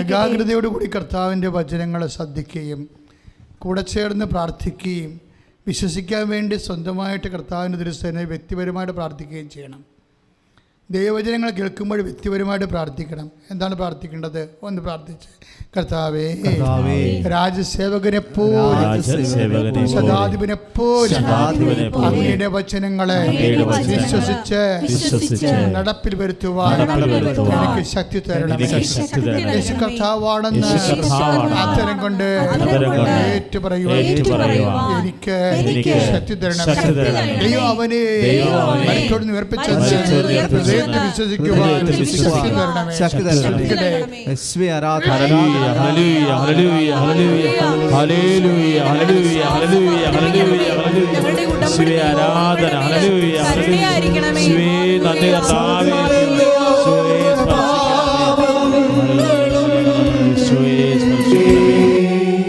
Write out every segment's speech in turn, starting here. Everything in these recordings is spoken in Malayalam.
ഏകാഗ്രതയോടുകൂടി കർത്താവിൻ്റെ വചനങ്ങളെ ശ്രദ്ധിക്കുകയും കൂടെ ചേർന്ന് പ്രാർത്ഥിക്കുകയും വിശ്വസിക്കാൻ വേണ്ടി സ്വന്തമായിട്ട് കർത്താവിൻ്റെ ദൃശ്യനെ വ്യക്തിപരമായിട്ട് പ്രാർത്ഥിക്കുകയും ചെയ്യണം. ദൈവവചനങ്ങൾ കേൾക്കുമ്പോൾ വ്യക്തിപരമായിട്ട് പ്രാർത്ഥിക്കണം. എന്താണ് പ്രാർത്ഥിക്കേണ്ടത്? ഒന്ന് പ്രാർത്ഥിച്ച്, കർത്താവേ, രാജസേവകനെ പോലെ ശതാധിപനെ പോലെ അങ്ങയുടെ വചനങ്ങളെ വിശ്വസിച്ച് നടപ്പിൽ വരുത്തുവാൻ എനിക്ക് ശക്തി തരണം. യേശു കർത്താവാണെന്ന് ആത്തരം കൊണ്ട് ഏറ്റുപറയുവാൻ എനിക്ക് ശക്തി തരണം. ദൈവം അവനെ മരിച്ചോട് നിവർപ്പിച്ച വിശ്വസിക്കുവാൻ ശക്തി തരണമേ.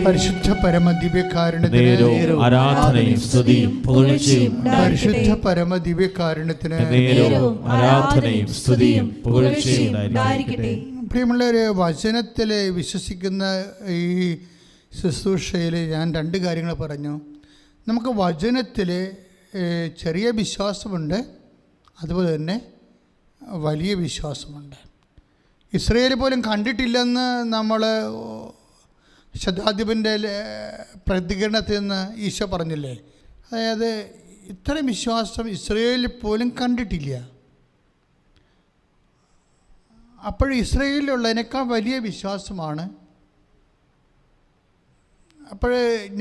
പരിശുദ്ധ പരമദിവ്യകാരുണ്യത്തിന് ആരാധനയും സ്തുതിയും പുകഴ്ചയും. പരിശുദ്ധ പരമദിവ്യകാരുണ്യത്തിന് ആരാധനയും സ്തുതിയും പുകഴ്ചയും ഉണ്ടായിരിക്കട്ടെ. പ്രിയമുള്ളവരെ, വചനത്തിൽ വിശ്വസിക്കുന്ന ഈ ശുശ്രൂഷയിൽ ഞാൻ രണ്ട് കാര്യങ്ങൾ പറഞ്ഞു. നമുക്ക് വചനത്തിൽ ചെറിയ വിശ്വാസമുണ്ട്, അതുപോലെ തന്നെ വലിയ വിശ്വാസമുണ്ട്. ഇസ്രായേൽ പോലും കണ്ടിട്ടില്ലെന്ന് നമ്മൾ ശതാധിപൻ്റെ പ്രതികരണത്തിൽ നിന്ന് ഈശോ പറഞ്ഞില്ലേ? അതായത് ഇത്രയും വിശ്വാസം ഇസ്രായേലിൽ പോലും കണ്ടിട്ടില്ല. അപ്പോൾ ഇസ്രായേലിലുള്ളതിനേക്കാൾ വലിയ വിശ്വാസമാണ്. അപ്പോൾ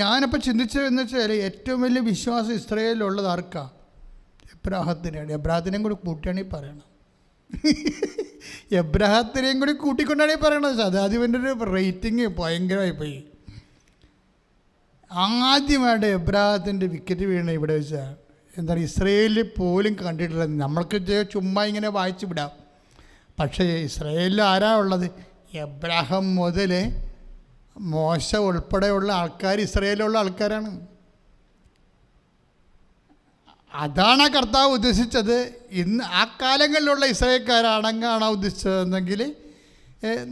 ഞാനപ്പോൾ ചിന്തിച്ചതെന്ന് വെച്ചാൽ ഏറ്റവും വലിയ വിശ്വാസം ഇസ്രായേലിലുള്ളത് ആർക്കാ? എബ്രാഹത്തിനാണ്. എബ്രാഹത്തിനെയും കൂടി കൂട്ടിയാണെങ്കിൽ പറയണം. എബ്രാഹത്തിനെയും കൂടി കൂട്ടിക്കൊണ്ടാണ് പറയണത്. ശതാധിപൻ്റെ ഒരു റേറ്റിംഗ് ഭയങ്കരമായിപ്പോയി. ആദ്യമായിട്ട് എബ്രാഹത്തിൻ്റെ വിക്കറ്റ് വീണ ഇവിടെ വെച്ചാൽ എന്താണ്, ഇസ്രായേലിൽ പോലും കണ്ടിട്ടില്ല. നമ്മൾക്ക് ചുമ്മാ ഇങ്ങനെ വായിച്ചു വിടാം. പക്ഷേ ഇസ്രായേലിൽ ആരാ ഉള്ളത്? എബ്രാഹാം മുതൽ മോശ ഉൾപ്പെടെയുള്ള ആൾക്കാർ ഇസ്രായേലിലുള്ള ആൾക്കാരാണ്. അതാണ് കർത്താവ് ഉദ്ദേശിച്ചത്. ഇന്ന് ആ കാലങ്ങളിലുള്ള ഇസ്രായേൽക്കാരാണെന്നാണ് ഉദ്ദേശിച്ചതെന്നെങ്കിൽ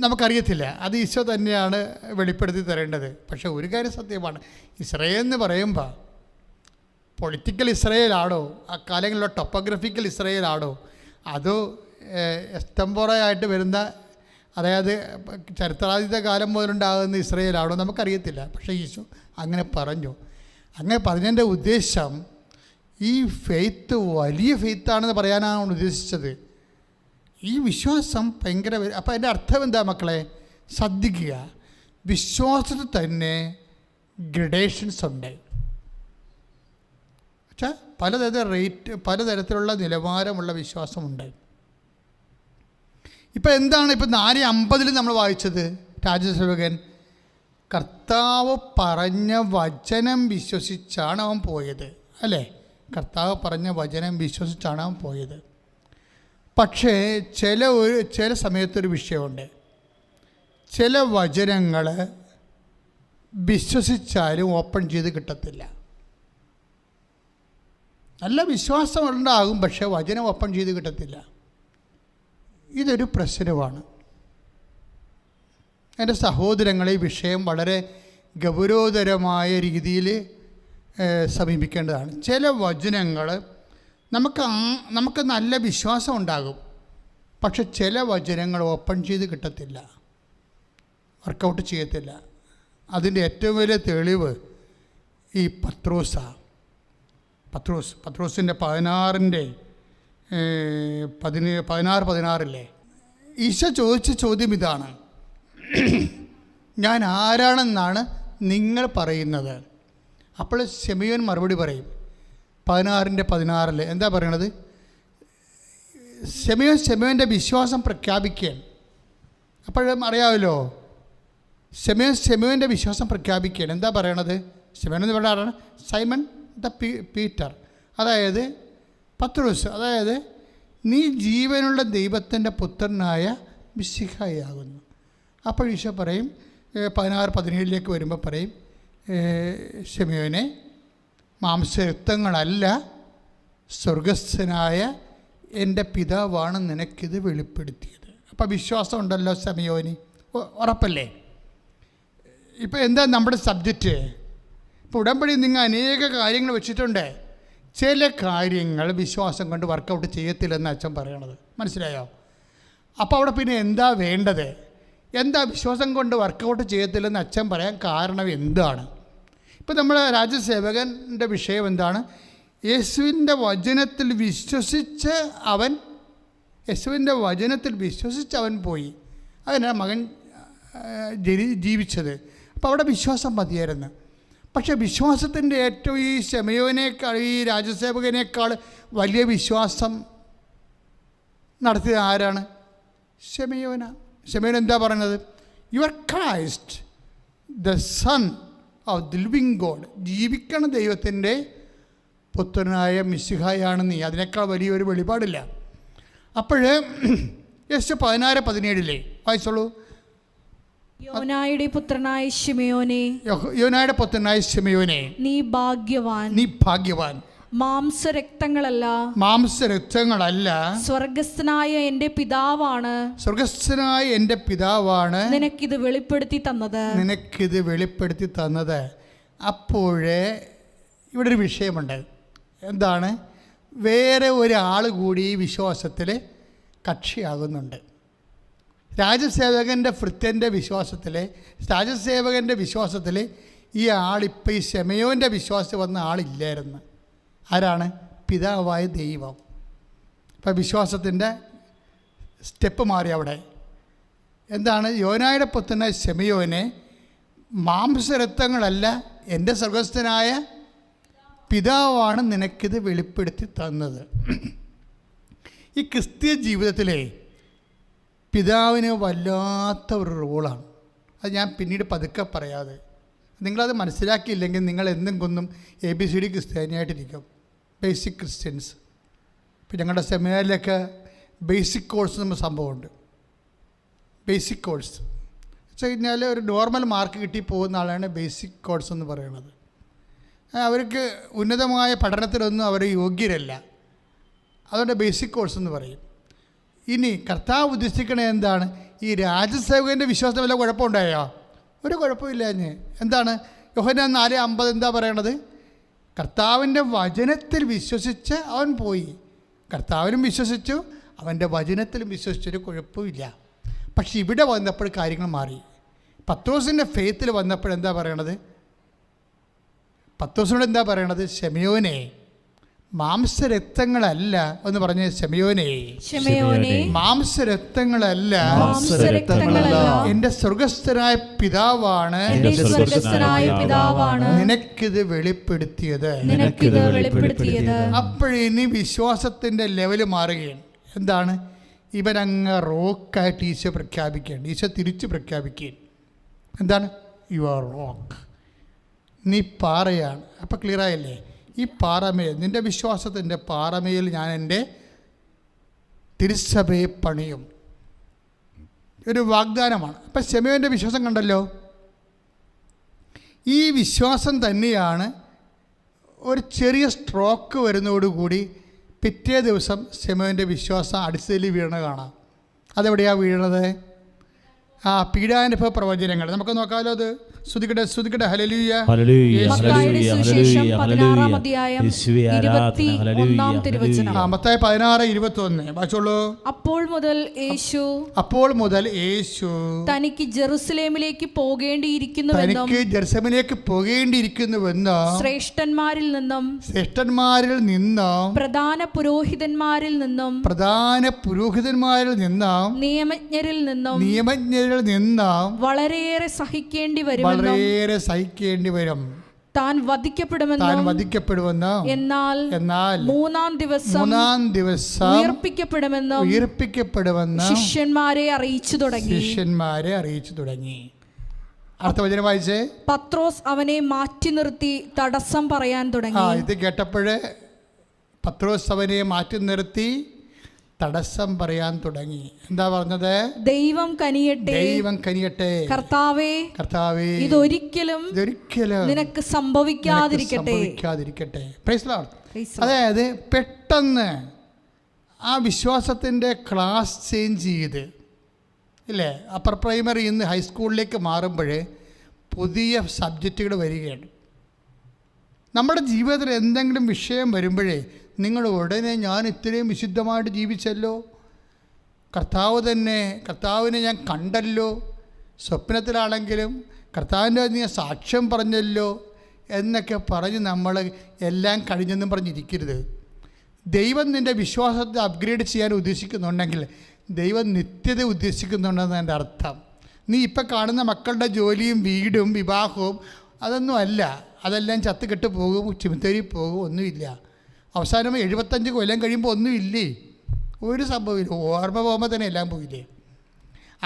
നമുക്കറിയത്തില്ല. അത് ഈശോ തന്നെയാണ് വെളിപ്പെടുത്തി തരേണ്ടത്. പക്ഷേ ഒരു കാര്യം സത്യമാണ്, ഇസ്രായേൽ എന്ന് പറയുമ്പോൾ പൊളിറ്റിക്കൽ ഇസ്രായേലാണോ, ആ കാലങ്ങളിലുള്ള ടോപ്പോഗ്രഫിക്കൽ ഇസ്രായേലാണോ, അതോ എസ്തംബോറയായിട്ട് വരുന്ന, അതായത് ചരിത്രാതീത കാലം മുതലുണ്ടാകുന്ന ഇസ്രായേലാണോ നമുക്കറിയത്തില്ല. പക്ഷേ ഈശോ അങ്ങനെ പറഞ്ഞു. അങ്ങനെ പറഞ്ഞതിൻ്റെ ഉദ്ദേശം ഈ ഫെയ്ത്ത് വലിയ ഫെയ്ത്താണെന്ന് പറയാനാണ് ഉദ്ദേശിച്ചത്. ഈ വിശ്വാസം ഭയങ്കര. അപ്പോൾ അതിൻ്റെ അർത്ഥം എന്താ മക്കളെ? ശ്രദ്ധിക്കുക, വിശ്വാസത്തിൽ തന്നെ ഗ്രഡേഷൻസ് ഉണ്ട്. പക്ഷേ പലതരത്തിലുള്ള നിലവാരമുള്ള വിശ്വാസമുണ്ട്. ഇപ്പം എന്താണ്, ഇപ്പം 4:50 നമ്മൾ വായിച്ചത്, രാജസേവകൻ കർത്താവ് പറഞ്ഞ വചനം വിശ്വസിച്ചാണ് അവൻ പോയത്, അല്ലേ? കർത്താവ് പറഞ്ഞ വചനം വിശ്വസിച്ചാണ് അവൻ പോയത്. പക്ഷേ ചില സമയത്തൊരു വിഷയമുണ്ട്. ചില വചനങ്ങൾ വിശ്വസിച്ചാലും ഓപ്പൺ ചെയ്ത് കിട്ടത്തില്ല. നല്ല വിശ്വാസം ഉണ്ടാകും, പക്ഷേ വചനം ഓപ്പൺ ചെയ്ത് കിട്ടത്തില്ല. ഇതൊരു പ്രശ്നമാണ്. എൻ്റെ സഹോദരങ്ങളെ, ഈ വിഷയം വളരെ ഗൗരവതരമായ രീതിയിൽ സമീപിക്കേണ്ടതാണ്. ചില വചനങ്ങൾ നമുക്ക് നല്ല വിശ്വാസം ഉണ്ടാകും, പക്ഷെ ചില വചനങ്ങൾ ഓപ്പൺ ചെയ്ത് കിട്ടത്തില്ല, വർക്കൗട്ട് ചെയ്യത്തില്ല. അതിൻ്റെ ഏറ്റവും വലിയ തെളിവ് ഈ പത്രോസിൻ്റെ 16:16 ഈശോ ചോദിച്ച ചോദ്യം ഇതാണ്: ഞാൻ ആരാണെന്നാണ് നിങ്ങൾ പറയുന്നത്? അപ്പോൾ ശിമയോൻ മറുപടി പറയും. 16:16 എന്താ പറയണത്? ശിമയോൻ്റെ വിശ്വാസം പ്രഖ്യാപിക്കാൻ. അപ്പോഴും അറിയാമല്ലോ, ശിമയോൻ്റെ വിശ്വാസം പ്രഖ്യാപിക്കാൻ എന്താ പറയണത്? ശിമയോൻ എന്ന് പറഞ്ഞ ആരാണ്? സൈമൺ ദ പീറ്റർ, അതായത് പത്രോസ്, അതായത് നീ ജീവനുള്ള ദൈവത്തിൻ്റെ പുത്രനായ മിശിഹായാകുന്നു. അപ്പോൾ ഈശോ പറയും, 16:17 വരുമ്പോൾ പറയും, ശിമയോനെ, മാംസരക്തങ്ങളല്ല സ്വർഗസ്ഥനായ എൻ്റെ പിതാവാണ് നിനക്കിത് വെളിപ്പെടുത്തിയത്. അപ്പോൾ വിശ്വാസം ഉണ്ടല്ലോ ശമയോന്, ഉറപ്പല്ലേ? ഇപ്പോൾ എന്താ നമ്മുടെ സബ്ജക്റ്റ്? ഇപ്പോൾ ഉടമ്പടി നിങ്ങൾ അനേക കാര്യങ്ങൾ വെച്ചിട്ടുണ്ട്. ചില കാര്യങ്ങൾ വിശ്വാസം കൊണ്ട് വർക്കൗട്ട് ചെയ്യത്തില്ലെന്ന് അച്ഛൻ പറയണത് മനസ്സിലായോ? അപ്പോൾ അവിടെ പിന്നെ എന്താ വേണ്ടത്? എന്താ വിശ്വാസം കൊണ്ട് വർക്കൗട്ട് ചെയ്യത്തില്ലെന്ന് അച്ഛൻ പറയാൻ കാരണം എന്താണ്? ഇപ്പോൾ നമ്മുടെ രാജ്യസേവകൻ്റെ വിഷയം എന്താണ്? യേശുവിൻ്റെ വചനത്തിൽ വിശ്വസിച്ച് അവൻ പോയി. അതിനാണ് മകൻ ജീവിച്ചത്. അപ്പോൾ അവിടെ വിശ്വാസം മതിയായിരുന്നു. പക്ഷേ വിശ്വാസത്തിൻ്റെ ഏറ്റവും ഈ ശമയോനേക്കാൾ, ഈ രാജ്യസേവകനേക്കാൾ വലിയ വിശ്വാസം നടത്തിയത് ആരാണ്? ശമയോന. ശമയോൻ എന്താ പറയുന്നത്? You are Christ the son of the living God. ജീവിക്കണ ദൈവത്തിൻ്റെ പുത്രനായ മിശിഹായാണ് നീ. അതിനേക്കാൾ വലിയൊരു വെളിപാടില്ല. അപ്പോൾ യേശു 16:17 വായിച്ചോളൂ. യോനായുടെ പുത്രനായ ശിമയോനെ, നീ ഭാഗ്യവാൻ. മാംസരക്തങ്ങളല്ല സ്വർഗസ്ഥനായ എൻ്റെ പിതാവാണ് നിനക്കിത് വെളിപ്പെടുത്തി തന്നത്. അപ്പോഴേ ഇവിടെ ഒരു വിഷയമുണ്ട്. എന്താണ്? വേറെ ഒരാൾ കൂടി ഈ വിശ്വാസത്തിൽ കക്ഷിയാകുന്നുണ്ട്. രാജസേവകൻ്റെ വിശ്വാസത്തിൽ ഈ ആളിപ്പോൾ ഈ ശമയോൻ്റെ വിശ്വാസത്തിൽ വന്ന ആളില്ലായിരുന്നു. ആരാണ്? പിതാവായ ദൈവം. ഇപ്പം വിശ്വാസത്തിൻ്റെ സ്റ്റെപ്പ് മാറി അവിടെ. എന്താണ്? യോനായുടെ പുത്രനായ ശമയോനെ മാംസരക്തങ്ങളല്ല, എൻ്റെ സ്വർഗസ്ഥനായ പിതാവാണ് നിനക്കിത് വെളിപ്പെടുത്തി തന്നത്. ഈ ക്രിസ്തീയ ജീവിതത്തിലെ പിതാവിന് വല്ലാത്ത ഒരു റോളാണ്. അത് ഞാൻ പിന്നീട് പതുക്കെ പറയാതെ, നിങ്ങളത് മനസ്സിലാക്കിയില്ലെങ്കിൽ നിങ്ങൾ എന്തും കൊന്നും ABCD ക്രിസ്ത്യാനിയായിട്ടിരിക്കും. Basic Christians. ഇപ്പം ഞങ്ങളുടെ സെമിനാറിലൊക്കെ ബേസിക് കോഴ്സ് എന്ന സംഭവമുണ്ട്. ബേസിക് കോഴ്സ് വെച്ച് കഴിഞ്ഞാൽ ഒരു നോർമൽ മാർക്ക് കിട്ടി പോകുന്ന ആളാണ് ബേസിക് കോഴ്സ് എന്ന് പറയുന്നത്. അവർക്ക് ഉന്നതമായ പഠനത്തിലൊന്നും അവർ യോഗ്യരല്ല. അതുകൊണ്ട് ബേസിക് കോഴ്സ് എന്ന് പറയും. ഇനി കർത്താവ് ഉദ്ദേശിക്കണത് എന്താണ്? ഈ രാജസേവകൻ്റെ വിശ്വാസം വല്ല കുഴപ്പമുണ്ടായോ? ഒരു കുഴപ്പമില്ല. എന്താണ്? യോഹന്നാൻ 4:50 എന്താ പറയണത്? കർത്താവിൻ്റെ വചനത്തിൽ വിശ്വസിച്ച് അവൻ പോയി. കർത്താവിനും വിശ്വസിച്ചു, അവൻ്റെ വചനത്തിലും വിശ്വസിച്ചൊരു കുഴപ്പമില്ല. പക്ഷെ ഇവിടെ വന്നപ്പോൾ കാര്യങ്ങൾ മാറി. പത്രോസിൻ്റെ ഫെയ്ത്തിൽ വന്നപ്പോൾ എന്താ പറയണത്? പത്രോസിനോട് എന്താ പറയണത്? ശമയോനെ, മാംസരക്തങ്ങളല്ല എന്ന് പറഞ്ഞ ശമയോനെ, മാംസരക്തങ്ങളല്ല എൻ്റെ സ്വർഗസ്ഥനായ പിതാവാണ് നിനക്കിത് വെളിപ്പെടുത്തിയത്. അപ്പോഴിനി വിശ്വാസത്തിൻ്റെ ലെവല് മാറുകയാണ്. എന്താണ്? ഇവനങ്ങ് റോക്കായിട്ട് ഈശോ പ്രഖ്യാപിക്കുകയാണ്. ഈശോ തിരിച്ച് പ്രഖ്യാപിക്കുകയാണ്. എന്താണ്? യു ആർ റോക്ക്, നീ പാറയാണ്. അപ്പം ക്ലിയറായല്ലേ? ഈ പാറമേൽ, നിൻ്റെ വിശ്വാസത്തിൻ്റെ പാറമേൽ ഞാൻ എൻ്റെ തിരുസഭയെ പണിയും. ഒരു വാഗ്ദാനമാണ്. അപ്പം ശമയോൻ്റെ വിശ്വാസം കണ്ടല്ലോ. ഈ വിശ്വാസം തന്നെയാണ് ഒരു ചെറിയ സ്ട്രോക്ക് വരുന്നതോടുകൂടി പിറ്റേ ദിവസം ശമയോൻ്റെ വിശ്വാസം അടിസ്ഥിതിൽ വീണ കാണാം. അതെവിടെയാണ് വീണത്? പീഡാനുഭവ പ്രവചനങ്ങൾ നമുക്ക് നോക്കാമല്ലോ. അത് സ്തുതിക്കട്ടെ ഹല്ലേലൂയ. മത്തായി 16:21 വായിച്ചോളൂ. അപ്പോൾ മുതൽ യേശു തനിക്ക് ജെറുസലേമിലേക്ക് പോകേണ്ടിയിരിക്കുന്നുവെന്നും ശ്രേഷ്ഠന്മാരിൽ നിന്നും പ്രധാന പുരോഹിതന്മാരിൽ നിന്നും നിയമജ്ഞരിൽ നിന്നും വളരെയേറെ സഹിക്കേണ്ടി വരും. താൻ വധിക്കപ്പെടുമെന്ന് എന്നാൽ മൂന്നാം ദിവസം ഉയർപ്പിക്കപ്പെടുമെന്ന് ശിഷ്യന്മാരെ അറിയിച്ചു തുടങ്ങി. അടുത്ത വചനം വായിച്ചേ. പത്രോസ് അവനെ മാറ്റി നിർത്തി തടസ്സം പറയാൻ തുടങ്ങി. ഇത് കേട്ടപ്പോഴേ പത്രോസ് അവനെ മാറ്റി നിർത്തി തടസ്സം പറയാൻ തുടങ്ങി. എന്താ പറഞ്ഞത്? ദൈവം കനിയട്ടെ കർത്താവേ, ഇതൊരിക്കലും നിനക്ക് സംഭവിക്കാതിരിക്കട്ടെ. അതായത് പെട്ടെന്ന് ആ വിശ്വാസത്തിൻ്റെ ക്ലാസ് ചേഞ്ച് ചെയ്ത് ഇല്ലേ, അപ്പർ പ്രൈമറിയിൽ നിന്ന് ഹൈസ്കൂളിലേക്ക് മാറുമ്പോൾ പുതിയ സബ്ജക്റ്റുകൾ വരികയാണ്. നമ്മുടെ ജീവിതത്തിൽ എന്തെങ്കിലും വിഷയം വരുമ്പോഴേ നിങ്ങൾ ഉടനെ ഞാൻ ഇത്രയും വിശുദ്ധമായിട്ട് ജീവിച്ചല്ലോ, കർത്താവിനെ ഞാൻ കണ്ടല്ലോ, സ്വപ്നത്തിലാണെങ്കിലും കർത്താവിൻ്റെ ഞാൻ സാക്ഷ്യം പറഞ്ഞല്ലോ എന്നൊക്കെ പറഞ്ഞ് നമ്മൾ എല്ലാം കഴിഞ്ഞെന്നും പറഞ്ഞിരിക്കരുത്. ദൈവം നിൻ്റെ വിശ്വാസത്തെ അപ്ഗ്രേഡ് ചെയ്യാൻ ഉദ്ദേശിക്കുന്നുണ്ടെങ്കിൽ ദൈവം നിത്യത ഉദ്ദേശിക്കുന്നുണ്ടെന്ന് എൻ്റെ അർത്ഥം. നീ ഇപ്പം കാണുന്ന മക്കളുടെ ജോലിയും വീടും വിവാഹവും അതൊന്നും അല്ല, അതെല്ലാം ചത്തുകെട്ട് പോകും, ചിമിത്തേരി പോകും, ഒന്നുമില്ല. അവസാനം 75 കൊല്ലം കഴിയുമ്പോൾ ഒന്നുമില്ലേ, ഒരു സംഭവമില്ല. ഓർമ്മ പോകുമ്പോൾ തന്നെ എല്ലാം പോയില്ലേ.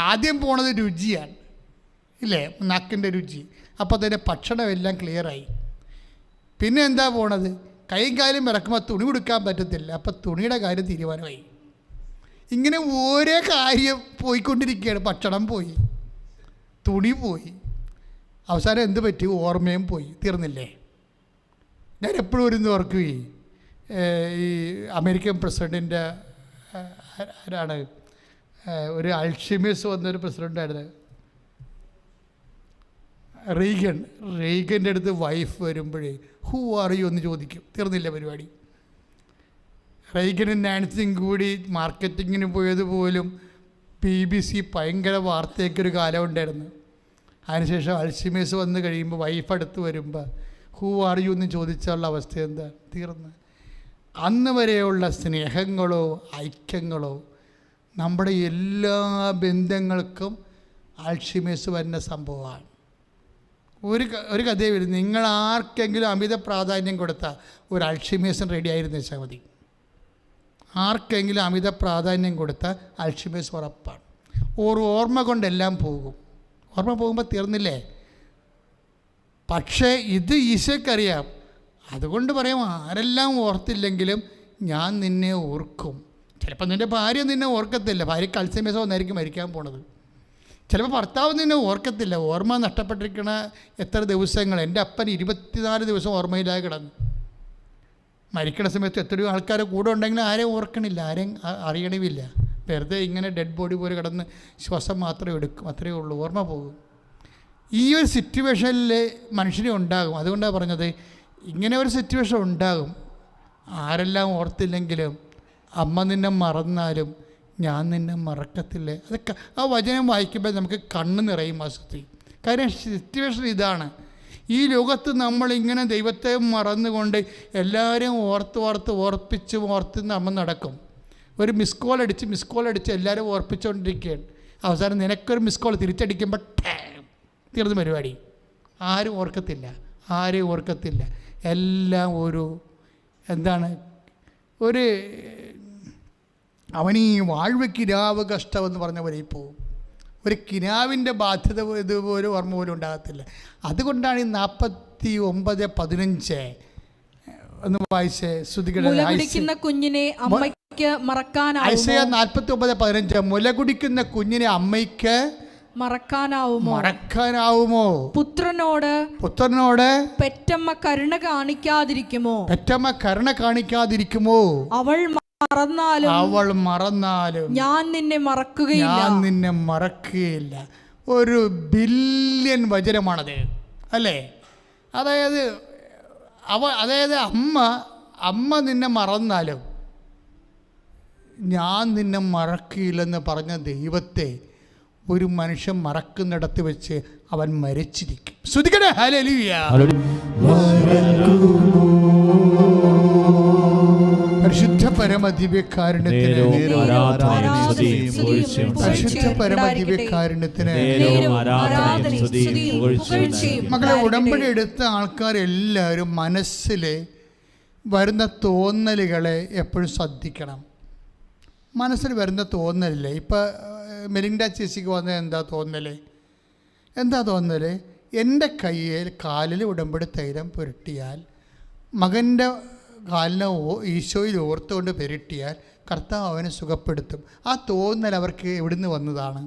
ആദ്യം പോണത് രുചിയാണ് ഇല്ലേ, നാക്കിൻ്റെ രുചി. അപ്പോൾ തന്നെ ഭക്ഷണമെല്ലാം ക്ലിയറായി. പിന്നെ എന്താ പോണത്, കൈയും കാലും ഇറക്കുമ്പോൾ തുണി കൊടുക്കാൻ പറ്റത്തില്ല, അപ്പോൾ തുണിയുടെ കാര്യം തീരുമാനമായി. ഇങ്ങനെ ഓരോ കാര്യം പോയിക്കൊണ്ടിരിക്കുകയാണ്. ഭക്ഷണം പോയി, തുണി പോയി, അവസാനം എന്ത് പറ്റി, ഓർമ്മയും പോയി, തീർന്നില്ലേ. ഞാൻ എപ്പോഴും ഒരു ഓർക്കുകയും ഈ അമേരിക്കൻ പ്രസിഡൻറ്റിൻ്റെ ആരാണ്, ഒരു അൾഷിമേഴ്സ് വന്നൊരു പ്രസിഡൻ്റായിരുന്നു റീഗൻ്റെ അടുത്ത് വൈഫ് വരുമ്പോഴേ ഹൂ ആർ യു എന്ന് ചോദിക്കും, തീർന്നില്ല പരിപാടി. റീഗനും നാൻസിയും കൂടി മാർക്കറ്റിങ്ങിന് പോയതുപോലും BBC ഭയങ്കര വാർത്തയൊക്കെയൊരു കാലം ഉണ്ടായിരുന്നു. അതിനുശേഷം അൾഷിമേഴ്സ് വന്ന് കഴിയുമ്പോൾ വൈഫ് അടുത്ത് വരുമ്പോൾ ഹൂ ആർ യു എന്ന് ചോദിച്ചുള്ള അവസ്ഥ എന്താ, തീർന്ന്. അന്ന് വരെയുള്ള സ്നേഹങ്ങളോ ഐക്യങ്ങളോ നമ്മുടെ എല്ലാ ബന്ധങ്ങൾക്കും അൾഷിമേഴ്സ് വരുന്ന സംഭവമാണ്. ഒരു കഥയെ വരും, നിങ്ങൾ ആർക്കെങ്കിലും അമിത പ്രാധാന്യം കൊടുത്താൽ ഒരു അൾഷിമേഴ്സ് റെഡി ആയിരുന്നു വെച്ചാൽ മതി. ആർക്കെങ്കിലും അമിത പ്രാധാന്യം കൊടുത്താൽ അൾഷിമേഴ്സ് ഉറപ്പാണ്. ഓർമ്മ കൊണ്ടെല്ലാം പോകും. ഓർമ്മ പോകുമ്പോൾ തീർന്നില്ലേ. പക്ഷേ ഇത് ഈശോയ്ക്കറിയാം. അതുകൊണ്ട് പറയാം, ആരെല്ലാം ഓർത്തില്ലെങ്കിലും ഞാൻ നിന്നെ ഓർക്കും. ചിലപ്പോൾ നിൻ്റെ ഭാര്യ നിന്നെ ഓർക്കത്തില്ല, ഭാര്യയ്ക്ക് അൾഷിമേഴ്സ് വന്നായിരിക്കും മരിക്കാൻ പോണത്. ചിലപ്പോൾ ഭർത്താവ് നിന്നെ ഓർക്കത്തില്ല. ഓർമ്മ നഷ്ടപ്പെട്ടിരിക്കണ എത്ര ദിവസങ്ങൾ. എൻ്റെ അപ്പൻ 24 ദിവസം ഓർമ്മയില്ലാതെ കിടന്നു. മരിക്കണ സമയത്ത് എത്രയോ ആൾക്കാർ കൂടെ ഉണ്ടെങ്കിലും ആരെയും ഓർക്കണില്ല, ആരെയും അറിയണമില്ല. വെറുതെ ഇങ്ങനെ ഡെഡ് ബോഡി പോലെ കിടന്ന് ശ്വാസം മാത്രമേ എടുക്കും, അത്രയേ ഉള്ളൂ, ഓർമ്മ പോകും. ഈ ഒരു സിറ്റുവേഷനിൽ മനുഷ്യനെ ഉണ്ടാകും. അതുകൊണ്ടാണ് പറഞ്ഞത്, ഇങ്ങനെ ഒരു സിറ്റുവേഷൻ ഉണ്ടാകും. ആരെല്ലാം ഓർത്തില്ലെങ്കിലും അമ്മ നിന്നെ മറന്നാലും ഞാൻ നിന്നെ മറക്കത്തില്ലേ. അതൊക്കെ ആ വചനം വായിക്കുമ്പോൾ നമുക്ക് കണ്ണ് നിറയും ആസക്തി. കാര്യം സിറ്റുവേഷൻ ഇതാണ്. ഈ ലോകത്ത് നമ്മളിങ്ങനെ ദൈവത്തെ മറന്നുകൊണ്ട് എല്ലാവരെയും ഓർപ്പിച്ച് നമ്മൾ നടക്കും. ഒരു മിസ് കോൾ അടിച്ച് എല്ലാവരും ഓർപ്പിച്ചുകൊണ്ടിരിക്കുകയാണ്. അവസാനം നിനക്കൊരു മിസ് കോൾ തിരിച്ചടിക്കുമ്പോൾ തീർന്നു പരിപാടി. ആരും ഓർക്കത്തില്ല. എല്ലാം എന്താണ്, അവനീ വാഴ്വ കിനാവ് കഷ്ടമെന്ന് പറഞ്ഞ പോലെ പോകും. ഒരു കിനാവിൻ്റെ ബാധ്യത ഇതുപോലെ ഓർമ്മ പോലും ഉണ്ടാകത്തില്ല. അതുകൊണ്ടാണ് ഈ 49:15 ഒന്ന് വായിച്ചേ ശ്രുതികളുടെ കുഞ്ഞിനെ അമ്മയ്ക്ക് മറക്കാനാവുമോ? ഐസയ 49:15 മുല കുടിക്കുന്ന കുഞ്ഞിനെ അമ്മയ്ക്ക് മറക്കാനാവുമോ? പുത്രനോട് പെറ്റമ്മ കരുണ കാണിക്കാതിരിക്കുമോ? അവൾ മറന്നാലും ഞാൻ നിന്നെ മറക്കുകയില്ല. ഒരു ബില്യൺ വചനമാണത് അല്ലേ. അതായത് അമ്മ നിന്നെ മറന്നാലും ഞാൻ നിന്നെ മറക്കുകയില്ലെന്ന് പറഞ്ഞ ദൈവത്തെ ഒരു മനുഷ്യൻ മറക്കുന്നിടത്ത് വെച്ച് അവൻ മരിച്ചിരിക്കും. ശ്രുതിക്കട്ടെ, ഹല്ലേലൂയ. പരിശുദ്ധ പരമദിവ്യകാരുണ്യത്തിന് മക്കളെ, ഉടമ്പടി എടുത്ത ആൾക്കാരെല്ലാവരും മനസ്സിൽ വരുന്ന തോന്നലുകളെ എപ്പോഴും ശ്രദ്ധിക്കണം. മനസ്സിൽ വരുന്ന തോന്നലില്ലേ, ഇപ്പം മെലിൻഡ ചേച്ചിക്ക് വന്ന എന്താ തോന്നൽ? എൻ്റെ കാലിൽ ഉടമ്പടി തൈലം പുരട്ടിയാൽ, മകൻ്റെ കാലിനെ ഈശോയിൽ ഓർത്തുകൊണ്ട് പുരട്ടിയാൽ കർത്താവ് അവനെ സുഖപ്പെടുത്തും. ആ തോന്നൽ അവർക്ക് എവിടുന്ന് വന്നതാണ്?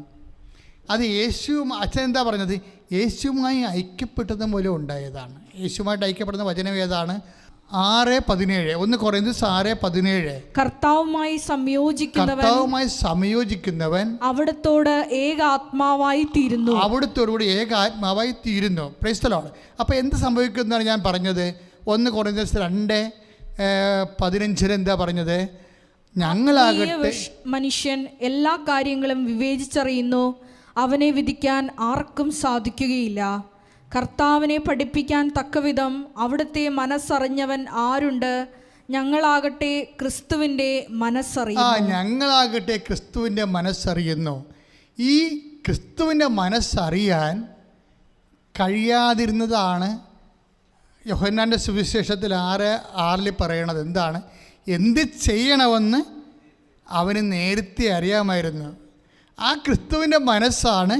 അത് അച്ഛൻ എന്താ പറഞ്ഞത്? യേശുവുമായി ഐക്യപ്പെട്ടത് മൂലം ഉണ്ടായതാണ്. യേശുവുമായിട്ട് ഐക്യപ്പെടുന്ന വചനം ഏതാണ്? 6:17. 1 Corinthians 6:17. കർത്താവുമായി സംയോജിക്കുന്നവൻ അവിടുത്തോട് ഏകാത്മാവായി തീരുന്നു. അവിടുത്തോടുകൂടി ഏകാത്മാവായി തീരുന്നു. Praise the Lord. അപ്പോൾ എന്ത് സംഭവിക്കുന്നതാണ് ഞാൻ പറഞ്ഞത്? 1 Corinthians 2:15 എന്താ പറഞ്ഞത്? ഞങ്ങളാകട്ടെ മനുഷ്യൻ എല്ലാ കാര്യങ്ങളും വിവേചിച്ചറിയുന്നു, അവനെ വിധിക്കാൻ ആർക്കും സാധിക്കുകയില്ല. കർത്താവിനെ പഠിപ്പിക്കാൻ തക്കവിധം അവിടുത്തെ മനസ്സറിഞ്ഞവൻ ആരുണ്ട്? ഞങ്ങളാകട്ടെ ക്രിസ്തുവിൻ്റെ മനസ്സറിയുന്നു. ഞങ്ങളാകട്ടെ ക്രിസ്തുവിൻ്റെ മനസ്സറിയുന്നു. ഈ ക്രിസ്തുവിൻ്റെ മനസ്സറിയാൻ കഴിയാതിരുന്നതാണ് യോഹന്നാൻ്റെ സുവിശേഷത്തിൽ 6:6 പറയണത്. എന്താണ്? എന്ത് ചെയ്യണമെന്ന് അവന് നേരത്തെ അറിയാമായിരുന്നു. ആ ക്രിസ്തുവിൻ്റെ മനസ്സാണ്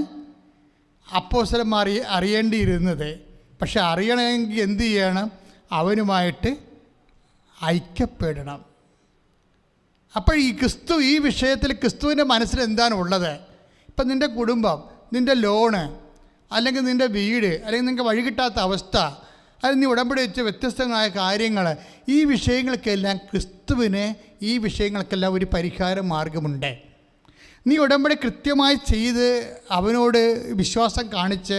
അപ്പോസ്തലന്മാർ അറിയേണ്ടിയിരുന്നത്. പക്ഷെ അറിയണമെങ്കിൽ എന്ത് ചെയ്യണം? അവനുമായിട്ട് ഐക്യപ്പെടണം. അപ്പോൾ ഈ വിഷയത്തിൽ ക്രിസ്തുവിൻ്റെ മനസ്സിൽ എന്താണ് ഉള്ളത്? ഇപ്പം നിൻ്റെ കുടുംബം, നിൻ്റെ ലോണ്, അല്ലെങ്കിൽ നിൻ്റെ വീട്, അല്ലെങ്കിൽ നിനക്ക് വഴി കിട്ടാത്ത അവസ്ഥ, അത് നീ ഉടമ്പടി വെച്ച വ്യത്യസ്തങ്ങളായ കാര്യങ്ങൾ, ഈ വിഷയങ്ങൾക്കെല്ലാം ക്രിസ്തുവിന് ഈ വിഷയങ്ങൾക്കെല്ലാം ഒരു പരിഹാര മാർഗമുണ്ട്. നീ ഉടമ്പടി കൃത്യമായി ചെയ്ത് അവനോട് വിശ്വാസം കാണിച്ച്,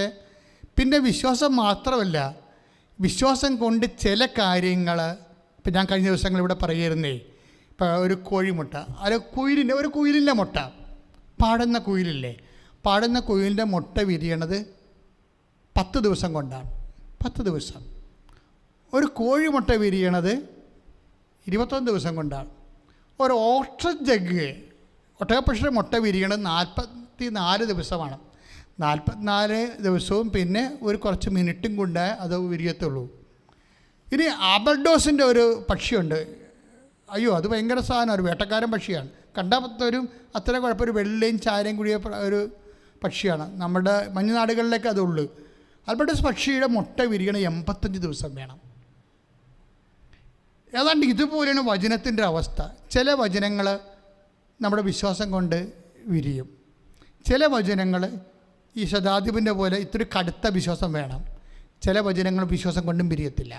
പിന്നെ വിശ്വാസം മാത്രമല്ല, വിശ്വാസം കൊണ്ട് ചില കാര്യങ്ങൾ, ഇപ്പം ഞാൻ കഴിഞ്ഞ ദിവസങ്ങൾ ഇവിടെ പറയുന്നേ, ഇപ്പോൾ ഒരു കോഴിമുട്ട, അത് ഒരു കുയിലിൻ്റെ മുട്ട, പാടുന്ന കുയിലില്ലേ, പാടുന്ന കുയിലിൻ്റെ മുട്ട വിരിയണത് 10 ദിവസം കൊണ്ടാണ്. 10 ദിവസം. ഒരു കോഴിമുട്ട വിരിയണത് 21 ദിവസം കൊണ്ടാണ്. ഒരു ഒട്ടകപ്പക്ഷിയുടെ മുട്ട വിരിയണത് 44 ദിവസമാണ്. 44 ദിവസവും പിന്നെ ഒരു കുറച്ച് മിനിറ്റും കൊണ്ട് അത് വിരിയത്തുള്ളൂ. ഇനി ആബർഡോസിൻ്റെ ഒരു പക്ഷിയുണ്ട്. അയ്യോ, അത് ഭയങ്കര സാധനം, ഒരു വേട്ടക്കാരൻ പക്ഷിയാണ്. കണ്ടാൽ അത്ര കുഴപ്പം, ഒരു വെള്ളയും ചാരയും കൂടിയ ഒരു പക്ഷിയാണ്. നമ്മുടെ മഞ്ഞുനാടുകളിലേക്ക് അതുള്ളൂ. ആൽബർട്ടോസ് പക്ഷിയുടെ മുട്ട വിരിയണ 85 ദിവസം വേണം. ഏതാണ്ട് ഇതുപോലെയാണ് വചനത്തിൻ്റെ അവസ്ഥ. ചില വചനങ്ങൾ നമ്മുടെ വിശ്വാസം കൊണ്ട് വിരിയും. ചില വചനങ്ങൾ ഈ ശതാധിപൻ്റെ പോലെ ഇത്തിരി കടുത്ത വിശ്വാസം വേണം. ചില വചനങ്ങൾ വിശ്വാസം കൊണ്ടും വിരിയത്തില്ല,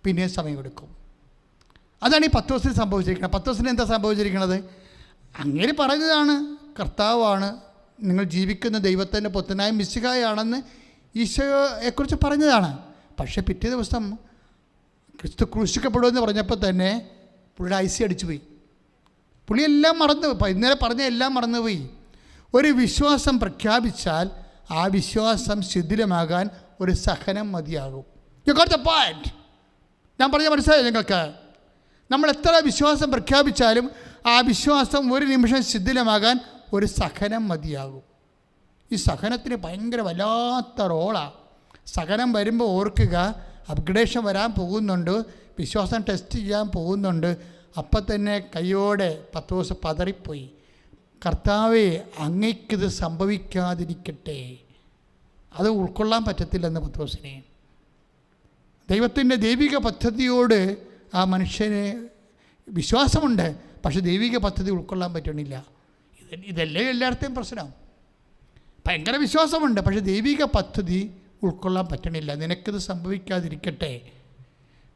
പിന്നെയും സമയമെടുക്കും. അതാണ് ഈ പത്രോസിന് സംഭവിച്ചിരിക്കുന്നത്. പത്രോസിന് എന്താ സംഭവിച്ചിരിക്കുന്നത്? അങ്ങനെ പറഞ്ഞതാണ്, കർത്താവാണ്, നിങ്ങൾ ജീവിക്കുന്ന ദൈവത്തിൻ്റെ പുത്രനായ മിശിഹായാണെന്ന് ഈശോയെക്കുറിച്ച് പറഞ്ഞതാണ്. പക്ഷേ പിറ്റേ ദിവസം ക്രിസ്തു ക്രൂശിക്കപ്പെടുമെന്ന് പറഞ്ഞപ്പോൾ തന്നെ പുള്ളിയുടെ ഐസി അടിച്ചുപോയി. പുള്ളിയെല്ലാം മറന്നുപോയി. ഇന്നലെ പറഞ്ഞ എല്ലാം മറന്നുപോയി. ഒരു വിശ്വാസം പ്രഖ്യാപിച്ചാൽ ആ വിശ്വാസം ശിഥിലമാകാൻ ഒരു സഹനം മതിയാകും. U got the point. ഞാൻ പറഞ്ഞ മനസ്സിലായി നിങ്ങൾക്ക്? നമ്മൾ എത്ര വിശ്വാസം പ്രഖ്യാപിച്ചാലും ആ വിശ്വാസം ഒരു നിമിഷം ശിഥിലമാകാൻ ഒരു സഹനം മതിയാകും. ഈ സഹനത്തിന് ഭയങ്കര വല്ലാത്ത റോളാണ്. സഹനം വരുമ്പോൾ ഓർക്കുക, അപ്ഗ്രഡേഷൻ വരാൻ പോകുന്നുണ്ട്, വിശ്വാസം ടെസ്റ്റ് ചെയ്യാൻ പോകുന്നുണ്ട്. അപ്പം തന്നെ കയ്യോടെ പത്രോസ് പതറിപ്പോയി. കർത്താവേ, അങ്ങയ്ക്കിത് സംഭവിക്കാതിരിക്കട്ടെ. അത് ഉൾക്കൊള്ളാൻ പറ്റത്തില്ലെന്ന് പത്രോസിനെ. ദൈവത്തിൻ്റെ ദൈവിക പദ്ധതിയോട് ആ മനുഷ്യന് വിശ്വാസമുണ്ട്, പക്ഷെ ദൈവിക പദ്ധതി ഉൾക്കൊള്ളാൻ പറ്റണില്ല. ഇതല്ലേ എല്ലായിടത്തെയും പ്രശ്നം. ഭയങ്കര വിശ്വാസമുണ്ട്, പക്ഷെ ദൈവിക പദ്ധതി ഉൾക്കൊള്ളാൻ പറ്റണില്ല. നിനക്കിത് സംഭവിക്കാതിരിക്കട്ടെ.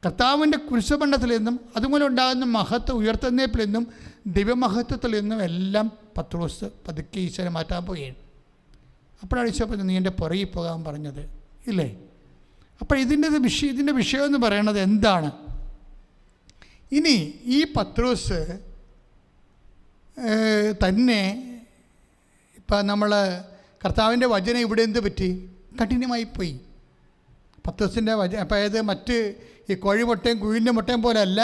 കർത്താവിൻ്റെ കുരിശുമരണത്തിൽ നിന്നും അതുപോലെ ഉണ്ടാകുന്ന മഹത്വം ഉയർത്തുന്നേപ്പിൽ നിന്നും ദൈവമഹത്വത്തിൽ നിന്നും എല്ലാം പത്രോസ് പതുക്കെ ഈശ്വരനെ മാറ്റാൻ പോവുകയാണ്. അപ്പോഴാണ് ഈശോ പറഞ്ഞത്, നീ എൻ്റെ പുറകിൽ പോകാൻ പറഞ്ഞത് ഇല്ലേ? അപ്പോൾ ഇതിൻ്റെ വിഷയം എന്ന് പറയണത് എന്താണ്? ഇനി ഈ പത്രോസ് തന്നെ ഇപ്പം നമ്മൾ കർത്താവിൻ്റെ വചനം ഇവിടെ എന്ത് പറ്റി? കഠിനമായിപ്പോയി. പത്രോസിൻ്റെ വചനം അപ്പം അതായത് മറ്റ് ഈ കോഴിമുട്ടയും കുയിലിൻ്റെ മുട്ടയും പോലെ അല്ല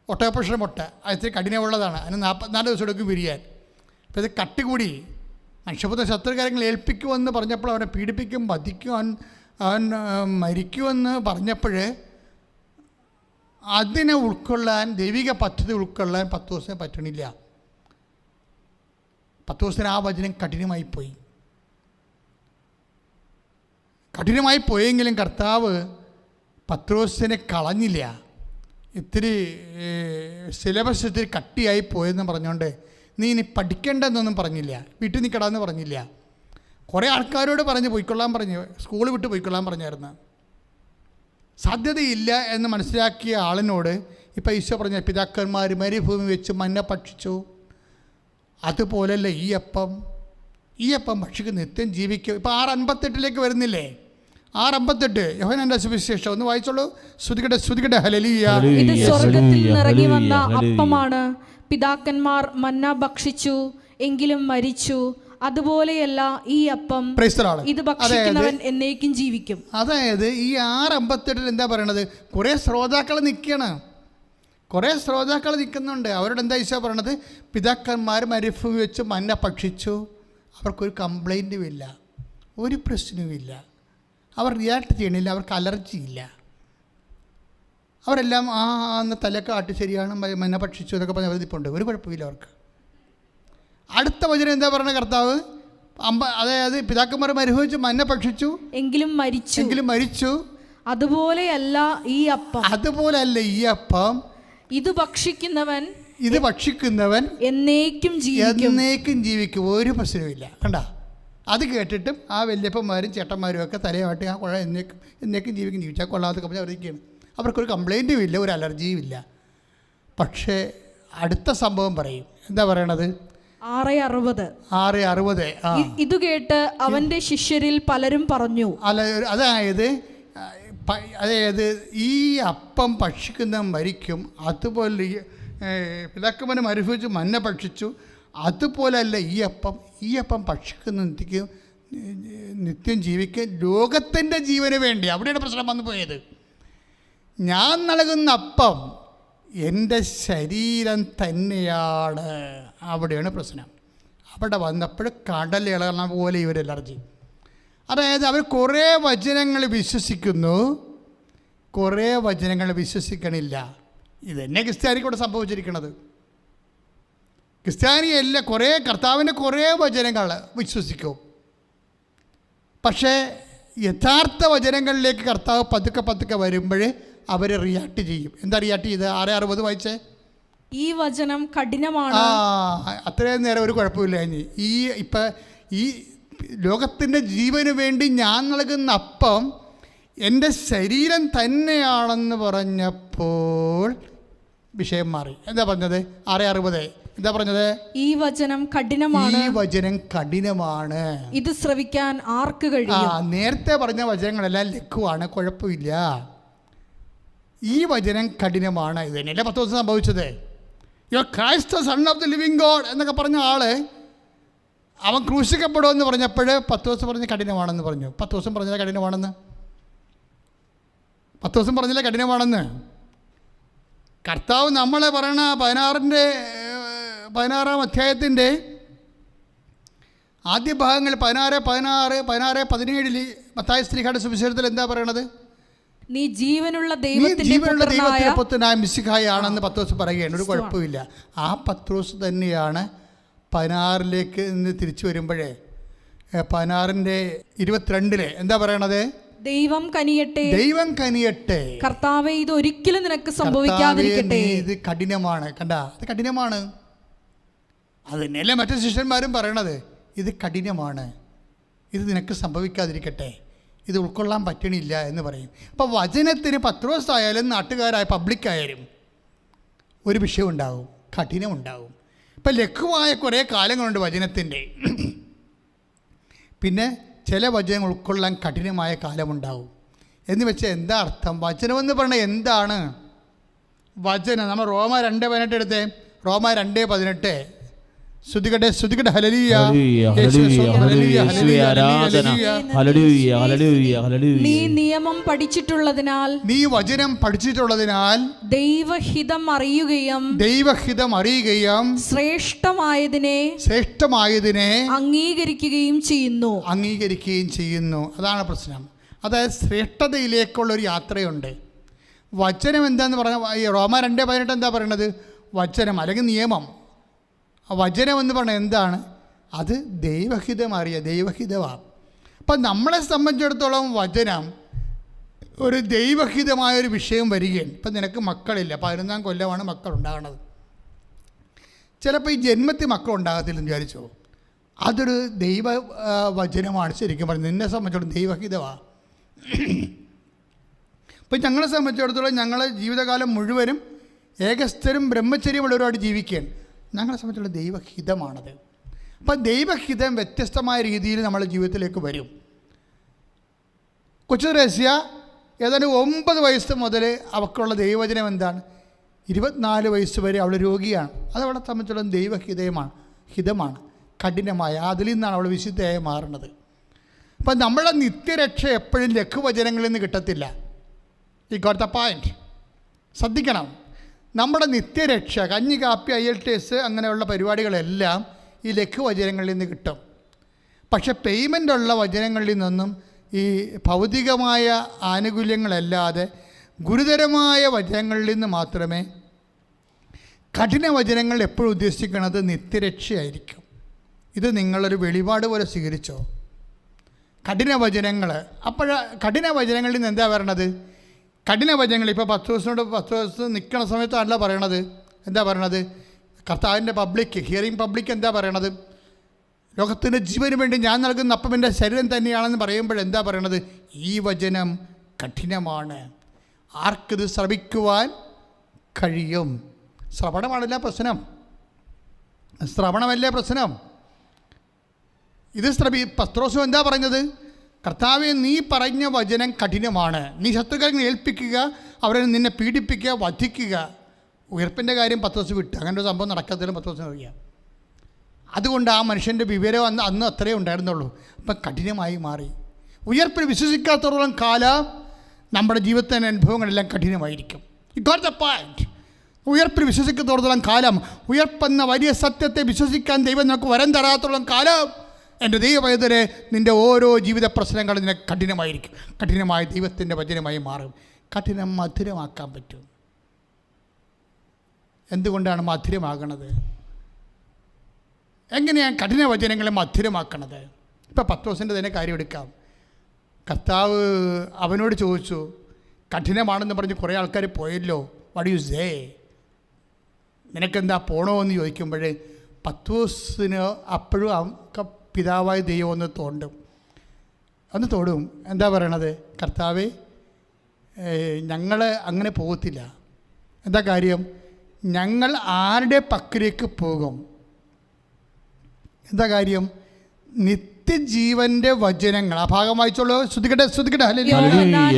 ഒട്ടകപ്പക്ഷിയുടെ മുട്ട. അതിന് കഠിനമുള്ളതാണ്. അതിന് 44 ദിവസം എടുക്കും വിരിയാൻ. അപ്പോൾ ഇത് കട്ടി കൂടി. മനുഷ്യപുത്ര ശത്രുകാര്യങ്ങൾ ഏൽപ്പിക്കുമെന്ന് പറഞ്ഞപ്പോൾ അവനെ പീഡിപ്പിക്കും, വധിക്കും, അവൻ മരിക്കുമെന്ന് പറഞ്ഞപ്പോൾ അതിനെ ഉൾക്കൊള്ളാൻ, ദൈവിക പദ്ധതി ഉൾക്കൊള്ളാൻ പത്രോസിന് പറ്റണില്ല. പത്രോസിന് ആ വചനം കഠിനമായിപ്പോയി. കഠിനമായി പോയെങ്കിലും കർത്താവ് പത്രോസിനെ കളഞ്ഞില്ല. ഇത്തിരി സിലബസ് ഇത്തിരി കട്ടിയായി പോയെന്ന് പറഞ്ഞുകൊണ്ട് നീ ഇനി പഠിക്കേണ്ടെന്നൊന്നും പറഞ്ഞില്ല, വീട്ടിൽ നിൽക്കടാന്ന് പറഞ്ഞില്ല. കുറേ ആൾക്കാരോട് പറഞ്ഞ് പോയിക്കൊള്ളാൻ പറഞ്ഞു, സ്കൂൾ വിട്ട് പോയിക്കൊള്ളാൻ പറഞ്ഞായിരുന്നു. സാധ്യതയില്ല എന്ന് മനസ്സിലാക്കിയ ആളിനോട് ഇപ്പം ഈശോ പറഞ്ഞ പിതാക്കന്മാർ മരുഭൂമി വെച്ച് മന്ന ഭക്ഷിച്ചു, അതുപോലല്ല ഈ അപ്പം ഭക്ഷിക്ക് നിത്യം ജീവിക്കും. ഇപ്പം 6:58 വരുന്നില്ലേ? 6:58 യോഹന്നാന്റെ സുവിശേഷം ഒന്ന് വായിച്ചോളൂ. ശ്രുതികടെ ഹല്ലേലൂയ. ഇത് സ്വർഗ്ഗത്തിൽ നിറങ്ങി വന്ന അപ്പമാണ്. പിതാക്കന്മാർ മന്ന ഭക്ഷിച്ചു, എങ്കിലും മരിച്ചു. അതുപോലെയല്ല ഈ അപ്പം, ഇത് ഭക്ഷിക്കുന്നവൻ എന്നേക്കും ജീവിക്കും. അതായത് ഈ 6:58 എന്താ പറയണത്? കുറേ ശ്രോതാക്കൾ നിൽക്കുന്നുണ്ട്. അവരോട് എന്താ ഈശോ പറയണത്? പിതാക്കന്മാർ മരുഭൂമി വെച്ച് മന്ന ഭക്ഷിച്ചു. അവർക്കൊരു കംപ്ലൈൻറ്റും ഇല്ല, ഒരു പ്രശ്നവുമില്ല, അവർ റിയാക്ട് ചെയ്യണില്ല, അവർക്ക് അലർജിയില്ല. അവരെല്ലാം അന്ന് തലക്കാട്ട് ശരിയാണ്, മന്ന ഭക്ഷിച്ചു എന്നൊക്കെ പറഞ്ഞ് അവധിപ്പുണ്ട്, ഒരു കുഴപ്പമില്ല അവർക്ക്. അടുത്ത വചനം എന്താ പറയുന്നത് കർത്താവ്? അതായത് പിതാക്കന്മാർ മരുഭൂമിച്ച് മന്ന ഭക്ഷിച്ചു, എങ്കിലും മരിച്ചു. അതുപോലെയല്ല ഈ അപ്പം, ഇത് ഭക്ഷിക്കുന്നവൻ എന്നേക്കും ജീവിക്കും, ഒരു പ്രശ്നവുമില്ല. കണ്ട, അത് കേട്ടിട്ടും ആ വല്യപ്പന്മാരും ചേട്ടന്മാരും ഒക്കെ തലയാട്ടി ആ കുഴ എന്നേക്കും ജീവിച്ചാൽ കൊള്ളാതെ പറഞ്ഞ് അവരിക്കുകയാണ്. അവർക്കൊരു കംപ്ലൈൻറ്റും ഇല്ല, ഒരു അലർജിയും ഇല്ല. പക്ഷേ അടുത്ത സംഭവം പറയും. എന്താ പറയണത്? 6:60 ഇത് കേട്ട് അവന്റെ ശിഷ്യരിൽ പലരും പറഞ്ഞു. അതായത് ഈ അപ്പം ഭക്ഷിക്കുന്നവൻ മരിക്കും, അതുപോലെ പിതാക്കന്മാർ മരുഭൂമിച്ച് മന്ന ഭക്ഷിച്ചു, അതുപോലല്ല ഈ അപ്പം ഭക്ഷിക്കുന്ന നിത്യം ജീവിക്കുക, ലോകത്തിൻ്റെ ജീവന് വേണ്ടി. അവിടെയാണ് പ്രശ്നം വന്നു പോയത്. ഞാൻ നൽകുന്ന അപ്പം എൻ്റെ ശരീരം തന്നെയാണ്. അവിടെയാണ് പ്രശ്നം. അവിടെ വന്നപ്പോൾ കടലിളകണ പോലെ ഇവർ അലർജി. അതായത് അവർ കുറേ വചനങ്ങൾ വിശ്വസിക്കുന്നു, കുറേ വചനങ്ങൾ വിശ്വസിക്കണില്ല. ഇതന്നെ ക്രിസ്ത്യാനിക്കൂടെ സംഭവിച്ചിരിക്കുന്നത്. ക്രിസ്ത്യാനിയല്ല, കർത്താവിൻ്റെ കുറേ വചനങ്ങൾ വിശ്വസിക്കും, പക്ഷേ യഥാർത്ഥ വചനങ്ങളിലേക്ക് കർത്താവ് പതുക്കെ വരുമ്പോൾ അവർ റിയാക്ട് ചെയ്യും. എന്താ റിയാക്ട് ചെയ്ത്? 6:60 വായിച്ചേ. ഈ വചനം കഠിനമാണ്. അത്രയും നേരം ഒരു കുഴപ്പമില്ല. ഈ ലോകത്തിൻ്റെ ജീവന് വേണ്ടി ഞാൻ നൽകുന്ന അപ്പം എൻ്റെ ശരീരം തന്നെയാണെന്ന് പറഞ്ഞപ്പോൾ വിഷയം മാറി. എന്താ പറഞ്ഞത്? 6:60 എന്താ പറഞ്ഞത്? ഈ വചനം കഠിനമാണ്. ഇത് ശ്രവിക്കാൻ ആർക്ക് കഴിയും? നേരത്തെ പറഞ്ഞ വചനങ്ങളെല്ലാം ലഘുവാണ്, കുഴപ്പമില്ല. ഈ വചനം കഠിനമാണ്. ഇത് തന്നെയല്ലേ 10 ദിവസം സംഭവിച്ചത്? U are Christ the son of the living God എന്നൊക്കെ പറഞ്ഞ ആള് അവൻ ക്രൂശിക്കപ്പെടുമെന്ന് പറഞ്ഞപ്പോൾ 10 ദിവസം പറഞ്ഞ് കഠിനമാണെന്ന് പറഞ്ഞു. 10 ദിവസം പറഞ്ഞില്ല കഠിനമാണെന്ന്. കർത്താവ് നമ്മളെ പറയണ 16-ാം അധ്യായത്തിൻ്റെ ആദ്യ ഭാഗങ്ങൾ 16-17 മത്തായി ശ്ലീഹായുടെ സുവിശേഷത്തിൽ എന്താ പറയണത്? നീ ജീവനുള്ള ദൈവത്തിന്റെ പുത്രനായ മിശിഹായാണെന്ന് പത്രോസ് പറയുകയാണ്. ഒരു കുഴപ്പമില്ല. ആ പത്രോസ് തന്നെയാണ് 16 നിന്ന് തിരിച്ചു വരുമ്പോഴേ 16:22 എന്താ പറയണത്? ദൈവം കനിയട്ടെ കർത്താവേ, ഇത് ഒരിക്കലും നിനക്ക് സംഭവിക്കാതിരിക്കട്ടെ. ഇത് കഠിനമാണ്. കണ്ട, അത് കഠിനമാണ്. അത് തന്നെയല്ലേ മറ്റു ശിഷ്യന്മാരും പറയണത്. ഇത് കഠിനമാണ്, ഇത് നിനക്ക് സംഭവിക്കാതിരിക്കട്ടെ, ഇത് ഉൾക്കൊള്ളാൻ പറ്റണില്ല എന്ന് പറയും. അപ്പോൾ വചനത്തിന് പത്രോസ് ആയാലും നാട്ടുകാരായ പബ്ലിക്കായാലും ഒരു വിഷയം ഉണ്ടാവും, കഠിനമുണ്ടാവും. ഇപ്പം ലഘുവായ കുറേ കാലങ്ങളുണ്ട് വചനത്തിൻ്റെ. പിന്നെ ചില വചനങ്ങൾ ഉൾക്കൊള്ളാൻ കഠിനമായ കാലമുണ്ടാവും. എന്ന് വെച്ചാൽ എന്താ അർത്ഥം? വചനമെന്ന് പറഞ്ഞാൽ എന്താണ് വചനം? നമ്മൾ റോമ 2:18 എടുത്തേ. റോമ 2:18 ശ്രുതികട്ടെ ഹല്ലേലൂയ. നീ നിയമം പഠിച്ചിട്ടുള്ളതിനാൽ, നീ വചനം പഠിച്ചിട്ടുള്ളതിനാൽ ദൈവഹിതം അറിയുകയും ശ്രേഷ്ഠമായതിനെ അംഗീകരിക്കുകയും ചെയ്യുന്നു. അതാണ് പ്രശ്നം. അതായത് ശ്രേഷ്ഠതയിലേക്കുള്ളൊരു യാത്രയുണ്ട്. വചനം എന്താന്ന് പറഞ്ഞാൽ റോമ 2:18 എന്താ പറയണത്? വചനം അല്ലെങ്കിൽ നിയമം. വചനം എന്ന് പറഞ്ഞാൽ എന്താണ്? അത് ദൈവഹിതമാണ്. അപ്പം നമ്മളെ സംബന്ധിച്ചിടത്തോളം വചനം ഒരു ദൈവഹിതമായൊരു വിഷയം വരികയാണ്. ഇപ്പം നിനക്ക് മക്കളില്ല, 11-ാം കൊല്ലമാണ് മക്കളുണ്ടാകണത്. ചിലപ്പോൾ ഈ ജന്മത്തിൽ മക്കളുണ്ടാകത്തില്ലെന്ന് വിചാരിച്ചോ, അതൊരു ദൈവ വചനമാണ്. ശരിക്കും പറഞ്ഞത് നിന്നെ സംബന്ധിച്ചിടത്തോളം ദൈവഹിതമാണ്. ഇപ്പം ഞങ്ങളെ സംബന്ധിച്ചിടത്തോളം ഞങ്ങൾ ജീവിതകാലം മുഴുവനും ഏകസ്ഥരും ബ്രഹ്മചര്യമുള്ളവരുമായിട്ട് ജീവിക്കുകയാണ്. ഞങ്ങളെ സംബന്ധിച്ചുള്ള ദൈവഹിതമാണത്. അപ്പം ദൈവഹിതം വ്യത്യസ്തമായ രീതിയിൽ നമ്മുടെ ജീവിതത്തിലേക്ക് വരും. കൊച്ചു ത്രേസ്യ ഏതാണ്ട് 9 വയസ്സ് മുതൽ അവൾക്കുള്ള ദൈവവചനം എന്താണ്? 24 വയസ്സ് വരെ അവൾ രോഗിയാണ്. അത് അവളെ സംബന്ധിച്ചുള്ള ഹിതമാണ്, കഠിനമായ. അതിൽ നിന്നാണ് അവൾ വിശുദ്ധയായി മാറുന്നത്. അപ്പം നമ്മളെ നിത്യരക്ഷ എപ്പോഴും ലഘുവചനങ്ങളിൽ നിന്ന് കിട്ടത്തില്ല. ഈ ഗോട്ട് ദ പോയിന്റ്. ശ്രദ്ധിക്കണം, നമ്മുടെ നിത്യരക്ഷ കഞ്ഞി കാപ്പി IELTS അങ്ങനെയുള്ള പരിപാടികളെല്ലാം ഈ ലഘുവചനങ്ങളിൽ നിന്ന് കിട്ടും. പക്ഷെ പേയ്മെൻ്റുള്ള വചനങ്ങളിൽ നിന്നും ഈ ഭൗതികമായ ആനുകൂല്യങ്ങളല്ലാതെ ഗുരുതരമായ വചനങ്ങളിൽ നിന്ന് മാത്രമേ, കഠിന വചനങ്ങൾ എപ്പോഴും ഉദ്ദേശിക്കുന്നത് നിത്യരക്ഷയായിരിക്കും. ഇത് നിങ്ങളൊരു വെളിപാട് പോലെ സ്വീകരിച്ചോ. കഠിന വചനങ്ങൾ, കഠിന വചനങ്ങളിൽ നിന്ന് എന്താ പറയണത്? കഠിന വചനങ്ങൾ ഇപ്പോൾ 10 ദിവസം നിൽക്കുന്ന സമയത്തല്ല പറയണത്. എന്താ പറയണത്? കർത്താവിൻ്റെ ഹിയറിംഗ് പബ്ലിക് എന്താ പറയണത്? ലോകത്തിൻ്റെ ജീവന് വേണ്ടി ഞാൻ നൽകുന്ന അപ്പം എൻ്റെ ശരീരം തന്നെയാണെന്ന് പറയുമ്പോഴെന്താ പറയണത്? ഈ വചനം കഠിനമാണ്, ആർക്കിത് ശ്രവിക്കുവാൻ കഴിയും? ശ്രവണമാണല്ല പ്രശ്നം, ശ്രവണമല്ലേ പ്രശ്നം. ഇത് പത്രോസും എന്താ പറഞ്ഞത്? കർത്താവെ, നീ പറഞ്ഞ വചനം കഠിനമാണ്. നീ ശത്രുക്കളെ ഏൽപ്പിക്കുക, അവരെ നിന്നെ പീഡിപ്പിക്കുക, വധിക്കുക. ഉയർപ്പിൻ്റെ കാര്യം പത്രോസ് വിട്ട്. അങ്ങനെ ഒരു സംഭവം നടക്കത്തിലും പത്രോസിന് അറിയാം. അതുകൊണ്ട് ആ മനുഷ്യൻ്റെ വിവരം അന്ന് അത്രയേ ഉണ്ടായിരുന്നുള്ളൂ. അപ്പം കഠിനമായി മാറി. ഉയർപ്പിൽ വിശ്വസിക്കാത്തോളം കാലം നമ്മുടെ ജീവിതത്തിൻ്റെ അനുഭവങ്ങളെല്ലാം കഠിനമായിരിക്കും. You got the point. ഉയർപ്പിൽ വിശ്വസിക്കത്തോളം കാലം, ഉയർപ്പെന്ന വലിയ സത്യത്തെ വിശ്വസിക്കാൻ ദൈവം നമുക്ക് വരം തരാത്തോളം കാലം, എൻ്റെ ദൈവപൈതലെ, നിൻ്റെ ഓരോ ജീവിത പ്രശ്നങ്ങളും നിനക്ക് കഠിനമായിരിക്കും. കഠിനമായ ദൈവത്തിൻ്റെ വചനമായി മാറും. കഠിനം മധുരമാക്കാൻ പറ്റും. എന്തുകൊണ്ടാണ് മധുരമാകണത്? എങ്ങനെയാണ് കഠിന വചനങ്ങളെ മധുരമാക്കണത്? ഇപ്പോൾ പത്രോസിൻ്റെ തന്നെ കാര്യം എടുക്കാം. കർത്താവ് അവനോട് ചോദിച്ചു, കഠിനമാണെന്ന് പറഞ്ഞ് കുറേ ആൾക്കാർ പോയല്ലോ, വാട്ട് യു സേ, നിനക്കെന്താ പോണോ എന്ന് ചോദിക്കുമ്പോൾ പത്രോസിന് അപ്പോഴും പിതാവായ ദൈവം ഒന്ന് തോടും. എന്താ പറയണത്? കർത്താവേ, ഞങ്ങൾ അങ്ങനെ പോകത്തില്ല. എന്താ കാര്യം? ഞങ്ങൾ ആരുടെ പക്കലേക്ക് പോകും? എന്താ കാര്യം? നിത്യജീവന്റെ വചനങ്ങൾ. ആ ഭാഗം വായിച്ചോളൂ. ശ്രദ്ധിക്കട്ടെ. യോഹന്നാൻ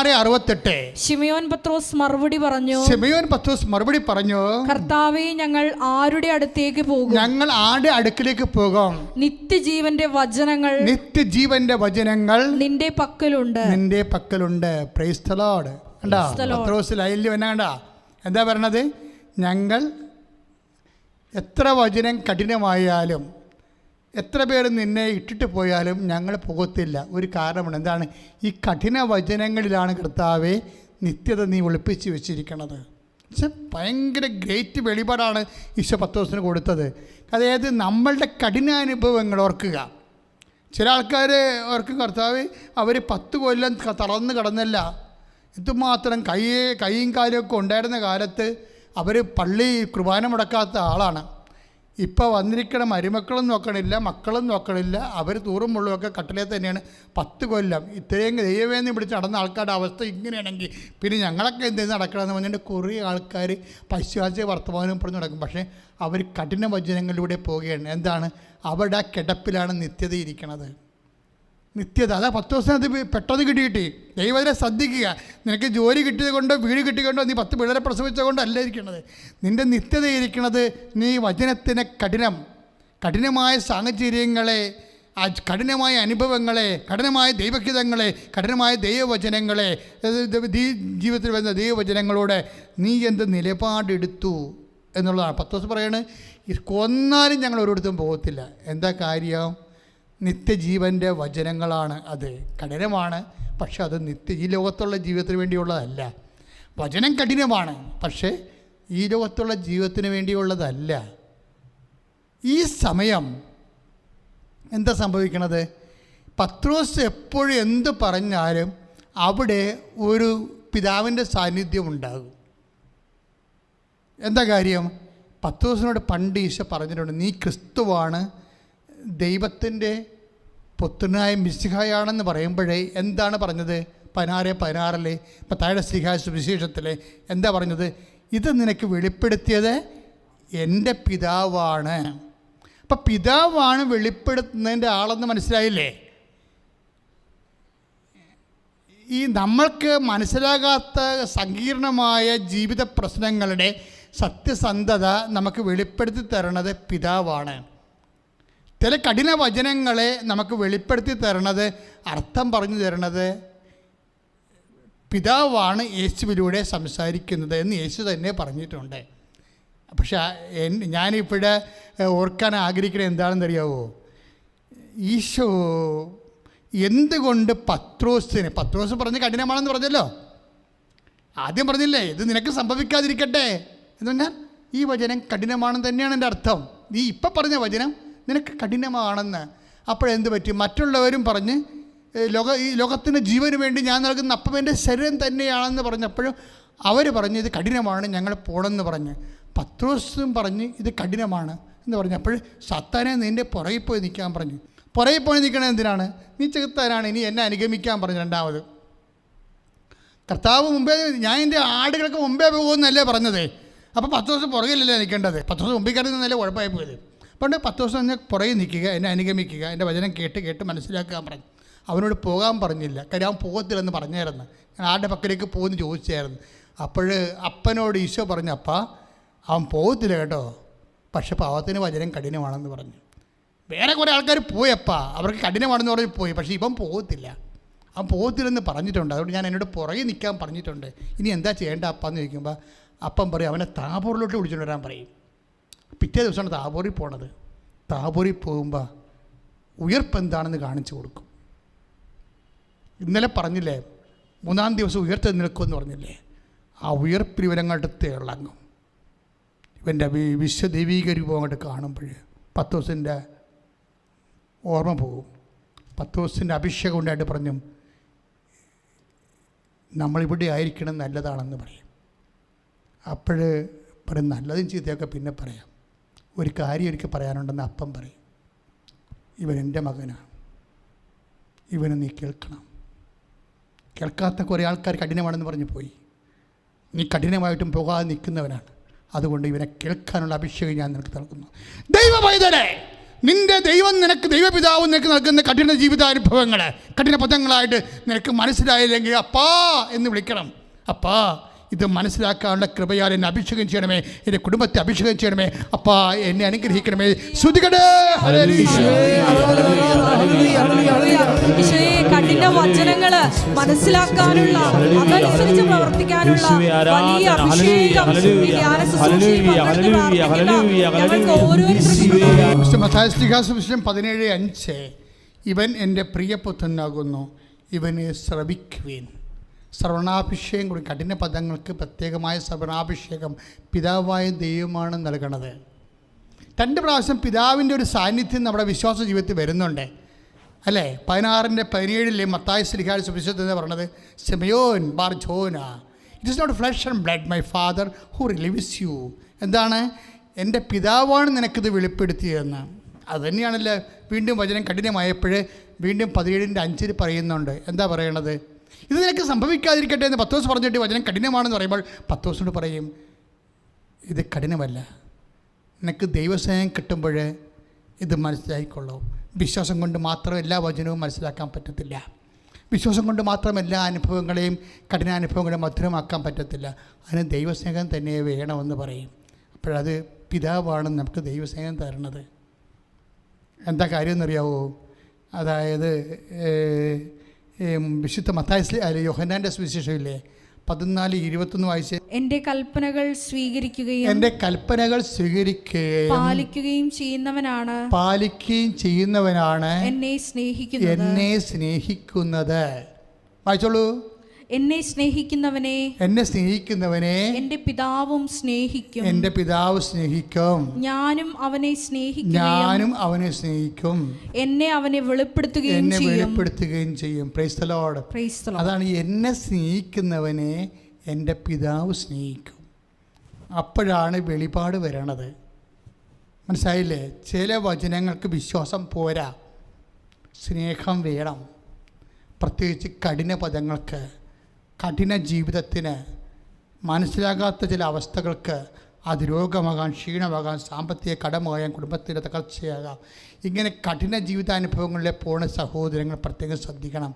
6:68. ശിമയോൻ പത്രോസ് മറുപടി പറഞ്ഞു, കർത്താവേ, ഞങ്ങൾ ആരുടെ അടുത്തേക്ക് പോകും? ഞങ്ങൾ ആരുടെ അടുക്കിലേക്ക് പോകും? നിത്യജീവന്റെ വചനങ്ങൾ നിന്റെ പക്കലുണ്ട്. Praise the Lord. കണ്ടാ പത്രോസ് ലൈനിൽ വന്ന കണ്ടാ എന്താ പറയണത്? ഞങ്ങൾ എത്ര വചനം കഠിനമായാലും, എത്ര പേര് നിന്നെ ഇട്ടിട്ട് പോയാലും ഞങ്ങൾ പോകത്തില്ല. ഒരു കാരണമുണ്ട്. എന്താണ്? ഈ കഠിന വചനങ്ങളിലാണ് കർത്താവെ നിത്യത നീ ഒളിപ്പിച്ച് വെച്ചിരിക്കണത്. പക്ഷെ ഭയങ്കര ഗ്രേറ്റ് വെളിപാടാണ് ഈശോ പത്രോസിന് കൊടുത്തത്. അതായത് നമ്മളുടെ കഠിനാനുഭവങ്ങൾ ഓർക്കുക. ചില ആൾക്കാർ ഓർക്കും, കർത്താവ് അവർ 10 കൊല്ലം തളർന്ന് കിടന്നല്ല. ഇതുമാത്രം കൈയും കാലുമൊക്കെ ഉണ്ടായിരുന്ന കാലത്ത് അവർ പള്ളി കുർബാന മുടക്കാത്ത ആളാണ്. ഇപ്പോൾ വന്നിരിക്കണ മരുമക്കളും നോക്കണില്ല, മക്കളും നോക്കണില്ല. അവർ തൂറും മുള്ളുമൊക്കെ കട്ടിലേ തന്നെയാണ് 10 കൊല്ലം. ഇത്രയും ദൈവവേദന പിടിച്ച് നടന്ന ആൾക്കാരുടെ അവസ്ഥ ഇങ്ങനെയാണെങ്കിൽ പിന്നെ ഞങ്ങളൊക്കെ എന്തെങ്കിലും നടക്കണമെന്ന് പറഞ്ഞിട്ട് കുറേ ആൾക്കാർ പശ്ചാത്തല വർത്തമാനം പറഞ്ഞ് നടക്കും. പക്ഷേ അവർ കഠിന വചനങ്ങളിലൂടെ പോവുകയാണ്. എന്താണ്? അവരുടെ ആ കിടപ്പിലാണ് നിത്യത ഇരിക്കണത്. നിത്യത. അതാ 10 ദിവസം അത് പെട്ടെന്ന് കിട്ടി. ദൈവത്തിനെ ശ്രദ്ധിക്കുക. നിനക്ക് ജോലി കിട്ടിയത് കൊണ്ടോ വീട് കിട്ടിയതുകൊണ്ടോ നീ 10 പിള്ളേരെ പ്രസവിച്ചത് കൊണ്ടോ അല്ല ഇരിക്കണത്. നിൻ്റെ നിത്യത ഇരിക്കണത് നീ വചനത്തിന് കഠിനമായ സാഹചര്യങ്ങളെ, കഠിനമായ അനുഭവങ്ങളെ, കഠിനമായ ദൈവഹിതങ്ങളെ, കഠിനമായ ദൈവവചനങ്ങളെ, ജീവിതത്തിൽ വരുന്ന ദൈവവചനങ്ങളോട് നീ എന്ത് നിലപാടെടുത്തു എന്നുള്ളതാണ്. 10 ദിവസം പറയണത് കൊന്നാലും ഞങ്ങൾ ഒരിടത്തും പോകത്തില്ല. എന്താ കാര്യം? നിത്യജീവൻ്റെ വചനങ്ങളാണ്. അത് കഠിനമാണ്, പക്ഷെ അത് ഈ ലോകത്തുള്ള ജീവിതത്തിന് വേണ്ടിയുള്ളതല്ല. വചനം കഠിനമാണ്, പക്ഷേ ഈ ലോകത്തുള്ള ജീവിതത്തിന് വേണ്ടിയുള്ളതല്ല. ഈ സമയം എന്താ സംഭവിക്കണത്? പത്രോസ് എപ്പോഴും എന്ത് പറഞ്ഞാലും അവിടെ ഒരു പിതാവിൻ്റെ സാന്നിധ്യം ഉണ്ടാകും. എന്താ കാര്യം? പത്രോസിനോട് പണ്ട് ഈശോ പറഞ്ഞിട്ടുണ്ട്, നീ ക്രിസ്തുവാണ്, ദൈവത്തിൻ്റെ പുത്രനായ മിശിഹായാണെന്ന് പറയുമ്പോഴേ എന്താണ് പറഞ്ഞത്? 16:16 ഇപ്പം താഴെ സ്ലീഹാ സുവിശേഷത്തിൽ എന്താ പറഞ്ഞത്? ഇത് നിനക്ക് വെളിപ്പെടുത്തിയത് എൻ്റെ പിതാവാണ്. അപ്പം പിതാവാണ് വെളിപ്പെടുത്തുന്നതിൻ്റെ ആളെന്ന് മനസ്സിലായില്ലേ? ഈ നമ്മൾക്ക് മനസ്സിലാകാത്ത സങ്കീർണമായ ജീവിത പ്രശ്നങ്ങളുടെ സത്യസന്ധത നമുക്ക് വെളിപ്പെടുത്തി തരണത് പിതാവാണ്. ചില കഠിന വചനങ്ങളെ നമുക്ക് വെളിപ്പെടുത്തി തരണത്, അർത്ഥം പറഞ്ഞു തരണത് പിതാവാണ് യേശുവിലൂടെ സംസാരിക്കുന്നത് എന്ന് യേശു തന്നെ പറഞ്ഞിട്ടുണ്ട്. പക്ഷേ ഞാനിവിടെ ഓർക്കാൻ ആഗ്രഹിക്കുന്നത് എന്താണെന്നറിയാവോ? ഈശോ എന്തുകൊണ്ട് പത്രോസ് പറഞ്ഞ് കഠിനമാണെന്ന് പറഞ്ഞല്ലോ. ആദ്യം പറഞ്ഞില്ലേ ഇത് നിനക്ക് സംഭവിക്കാതിരിക്കട്ടെ എന്ന് പറഞ്ഞാൽ ഈ വചനം കഠിനമാണെന്ന് തന്നെയാണ് എൻ്റെ അർത്ഥം. നീ ഇപ്പം പറഞ്ഞ വചനം നിനക്ക് കഠിനമാണെന്ന്. അപ്പോഴെന്ത് പറ്റി? മറ്റുള്ളവരും പറഞ്ഞ് ഈ ലോകത്തിൻ്റെ ജീവന് വേണ്ടി ഞാൻ നൽകുന്ന അപ്പം എൻ്റെ ശരീരം തന്നെയാണെന്ന് പറഞ്ഞപ്പോഴും അവർ പറഞ്ഞ് ഇത് കഠിനമാണ്, ഞങ്ങൾ പോകണമെന്ന് പറഞ്ഞ്. പത്രോസും പറഞ്ഞ് ഇത് കഠിനമാണ് എന്ന് പറഞ്ഞപ്പോൾ സാത്താനെ നിൻ്റെ പുറകിൽ പോയി നിൽക്കാൻ പറഞ്ഞു. പുറകിൽ പോയി നിൽക്കണത് എന്തിനാണ്? നീ ചെകുത്താനാണ്, ഇനി എന്നെ അനുഗമിക്കാൻ പറഞ്ഞു. രണ്ടാമത് കർത്താവ് മുമ്പേ ഞാൻ എൻ്റെ ആടുകൾക്ക് മുമ്പേ പോകുമെന്നല്ലേ പറഞ്ഞത്. അപ്പോൾ 10 ദിവസം പുറകിലല്ലേ നിൽക്കേണ്ടത്? 10 ദിവസം മുമ്പിൽ കയറി നിന്നല്ലേ കുഴപ്പമായി പോയത്. പണ്ട് 10 ദിവസം തന്നെ പുറകിൽ നിൽക്കുക, എന്നെ അനുഗമിക്കുക, എൻ്റെ വചനം കേട്ട് മനസ്സിലാക്കാൻ പറഞ്ഞു. അവനോട് പോകാൻ പറഞ്ഞില്ല, കാര്യം അവൻ പോകത്തില്ലെന്ന് പറഞ്ഞായിരുന്നു. ഞാൻ ആരുടെ പക്കലേക്ക് പോകുമെന്ന് ചോദിച്ചായിരുന്നു. അപ്പോൾ അപ്പനോട് ഈശോ പറഞ്ഞു, അപ്പാ അവൻ പോകത്തില്ല കേട്ടോ, പക്ഷെ പാവത്തിന് വചനം കഠിനമാണെന്ന് പറഞ്ഞു. വേറെ കുറേ ആൾക്കാർ പോയപ്പാ, അവർക്ക് കഠിനമാണെന്ന് പറഞ്ഞ് പോയി, പക്ഷേ ഇവൻ പോകത്തില്ല, അവൻ പോകത്തില്ലെന്ന് പറഞ്ഞിട്ടുണ്ട്. അതുകൊണ്ട് ഞാൻ എന്നോട് പുറകെ നിൽക്കാൻ പറഞ്ഞിട്ടുണ്ട്. ഇനി എന്താ ചെയ്യേണ്ട അപ്പാന്ന് ചോദിക്കുമ്പോൾ അപ്പം പറയും അവനെ താബോറിലോട്ട് വിളിച്ചുകൊണ്ട് വരാൻ പറയും. പിറ്റേ ദിവസമാണ് താബോറിൽ പോണത്. താബോറിൽ പോകുമ്പോൾ ഉയർപ്പ് എന്താണെന്ന് കാണിച്ചു കൊടുക്കും. ഇന്നലെ പറഞ്ഞില്ലേ 3-ാം ദിവസം ഉയർത്ത് നിൽക്കുമെന്ന് പറഞ്ഞില്ലേ? ആ ഉയർപ്പിൽ ഇവരങ്ങോട്ട് ഇളങ്ങും. ഇവൻ്റെ വിശ്വദൈവീക രൂപം അങ്ങോട്ട് കാണുമ്പോൾ 10 ദിവസത്തിൻ്റെ ഓർമ്മ പോകും. 10 ദിവസത്തിൻ്റെ അഭിഷേകം ഉണ്ടായിട്ട് പറഞ്ഞു നമ്മളിവിടെ ആയിരിക്കണം നല്ലതാണെന്ന് പറയും. അപ്പോൾ പറയും നല്ലതും ചീത്തയൊക്കെ പിന്നെ പറയാം, ഒരു കാര്യം എനിക്ക് പറയാനുണ്ടെന്ന് അപ്പം പറയും. ഇവൻ എൻ്റെ മകനാണ്, ഇവനെ നീ കേൾക്കണം. കേൾക്കാത്ത കുറേ ആൾക്കാർ കഠിനമാണെന്ന് പറഞ്ഞു പോയി. നീ കഠിനമായിട്ടും പോകാതെ നിൽക്കുന്നവനാണ്. അതുകൊണ്ട് ഇവനെ കേൾക്കാനുള്ള അഭിഷേകം ഞാൻ നിനക്ക് നൽകുന്നു. ദൈവ പൈതലേ, നിൻ്റെ ദൈവം നിനക്ക് ദൈവപിതാവ് നിനക്ക് നൽകുന്ന കഠിന ജീവിതാനുഭവങ്ങൾ കഠിന പദങ്ങളായിട്ട് നിനക്ക് മനസ്സിലായില്ലെങ്കിൽ അപ്പാ എന്ന് വിളിക്കണം. അപ്പാ ഇത് മനസ്സിലാക്കാനുള്ള കൃപയാൽ എന്നെ അഭിഷേകം ചെയ്യണമേ, എൻ്റെ കുടുംബത്തെ അഭിഷേകം ചെയ്യണമേ, അപ്പാ എന്നെ അനുഗ്രഹിക്കണമേ. ശ്രുതികടേ കഠിന വചനങ്ങള് മനസ്സിലാക്കാനുള്ള അതനുസരിച്ച് പ്രവർത്തിക്കാനുള്ള വലിയ അഭിഷേകം മത്തായി സുവിശേഷം 17:5 ഇവൻ എൻ്റെ പ്രിയപുത്രനാകുന്നു, ഇവനെ ശ്രവിക്കുവിൻ. ശ്രവണാഭിഷേകം കൂടി കഠിന പദങ്ങൾക്ക് പ്രത്യേകമായ ശ്രവണാഭിഷേകം പിതാവായ ദൈവമാണ് നൽകണത്. 2 പ്രാവശ്യം പിതാവിൻ്റെ ഒരു സാന്നിധ്യം നമ്മുടെ വിശ്വാസ ജീവിതത്തിൽ വരുന്നുണ്ട് അല്ലേ? 16:17 മത്തായി ശ്ലീഹായുടെ സുവിശേഷത്തിൽ എന്ന് പറഞ്ഞത് സിമയോൻ ബാർ ജോന, it is not flesh and blood my father who reveals you. എന്താണ്? എൻ്റെ പിതാവാണ് നിനക്കിത് വെളിപ്പെടുത്തിയതെന്ന്. അതുതന്നെയാണല്ലോ വീണ്ടും വചനം കഠിനമായപ്പോൾ വീണ്ടും 17:5 പറയുന്നുണ്ട്. എന്താ പറയണത്? ഇത് നിനക്ക് സംഭവിക്കാതിരിക്കട്ടെ എന്ന് 10 ദിവസം പറഞ്ഞിട്ട് വചനം കഠിനമാണെന്ന് പറയുമ്പോൾ 10 ദിവസം പറയും ഇത് കഠിനമല്ല, നിനക്ക് ദൈവസ്നേഹം കിട്ടുമ്പോൾ ഇത് മനസ്സിലായിക്കൊള്ളൂ. വിശ്വാസം കൊണ്ട് മാത്രം എല്ലാ വചനവും മനസ്സിലാക്കാൻ പറ്റത്തില്ല. വിശ്വാസം കൊണ്ട് മാത്രം എല്ലാ അനുഭവങ്ങളെയും കഠിനാനുഭവങ്ങളെയും മധുരമാക്കാൻ പറ്റത്തില്ല. അതിന് ദൈവസ്നേഹം തന്നെ വേണമെന്ന് പറയും. അപ്പോഴത് പിതാവാണ് നമുക്ക് ദൈവസ്നേഹം തരണത്. എന്താ കാര്യം എന്നറിയാവോ? അതായത് വിശുദ്ധ മത്തായി യോഹന്നാൻ്റെ സുവിശേഷമില്ലേ 14:21 വായിച്ച്, എൻ്റെ കൽപ്പനകൾ സ്വീകരിക്കുകയും പാലിക്കുകയും ചെയ്യുന്നവനാണ് എന്നെ സ്നേഹിക്കുന്നത്. വായിച്ചോളൂ. എന്നെ സ്നേഹിക്കുന്നവനെ എൻ്റെ പിതാവും സ്നേഹിക്കും, എൻ്റെ പിതാവ് സ്നേഹിക്കും, ഞാനും അവനെ സ്നേഹിക്കും, എന്നെ അവനെ വെളിപ്പെടുത്തുകയും ചെയ്യും. Praise the Lord. അതാണ് എന്നെ സ്നേഹിക്കുന്നവനെ എൻ്റെ പിതാവ് സ്നേഹിക്കും. അപ്പോഴാണ് വെളിപാട് വരണത്. മനസ്സിലായില്ലേ? ചില വചനങ്ങൾക്ക് വിശ്വാസം പോരാ. സ്നേഹം വേണം. പ്രത്യേകിച്ച് കഠിന പദങ്ങൾക്ക്, കഠിന ജീവിതത്തിന്, മനസ്സിലാകാത്ത ചില അവസ്ഥകൾക്ക്, അത് രോഗമാകാം, ക്ഷീണമാകാം, സാമ്പത്തിക കടമാകാം, കുടുംബത്തിൻ്റെ തകർച്ചയാകാം. ഇങ്ങനെ കഠിന ജീവിതാനുഭവങ്ങളിലെ പോണ സഹോദരങ്ങൾ പ്രത്യേകം ശ്രദ്ധിക്കണം.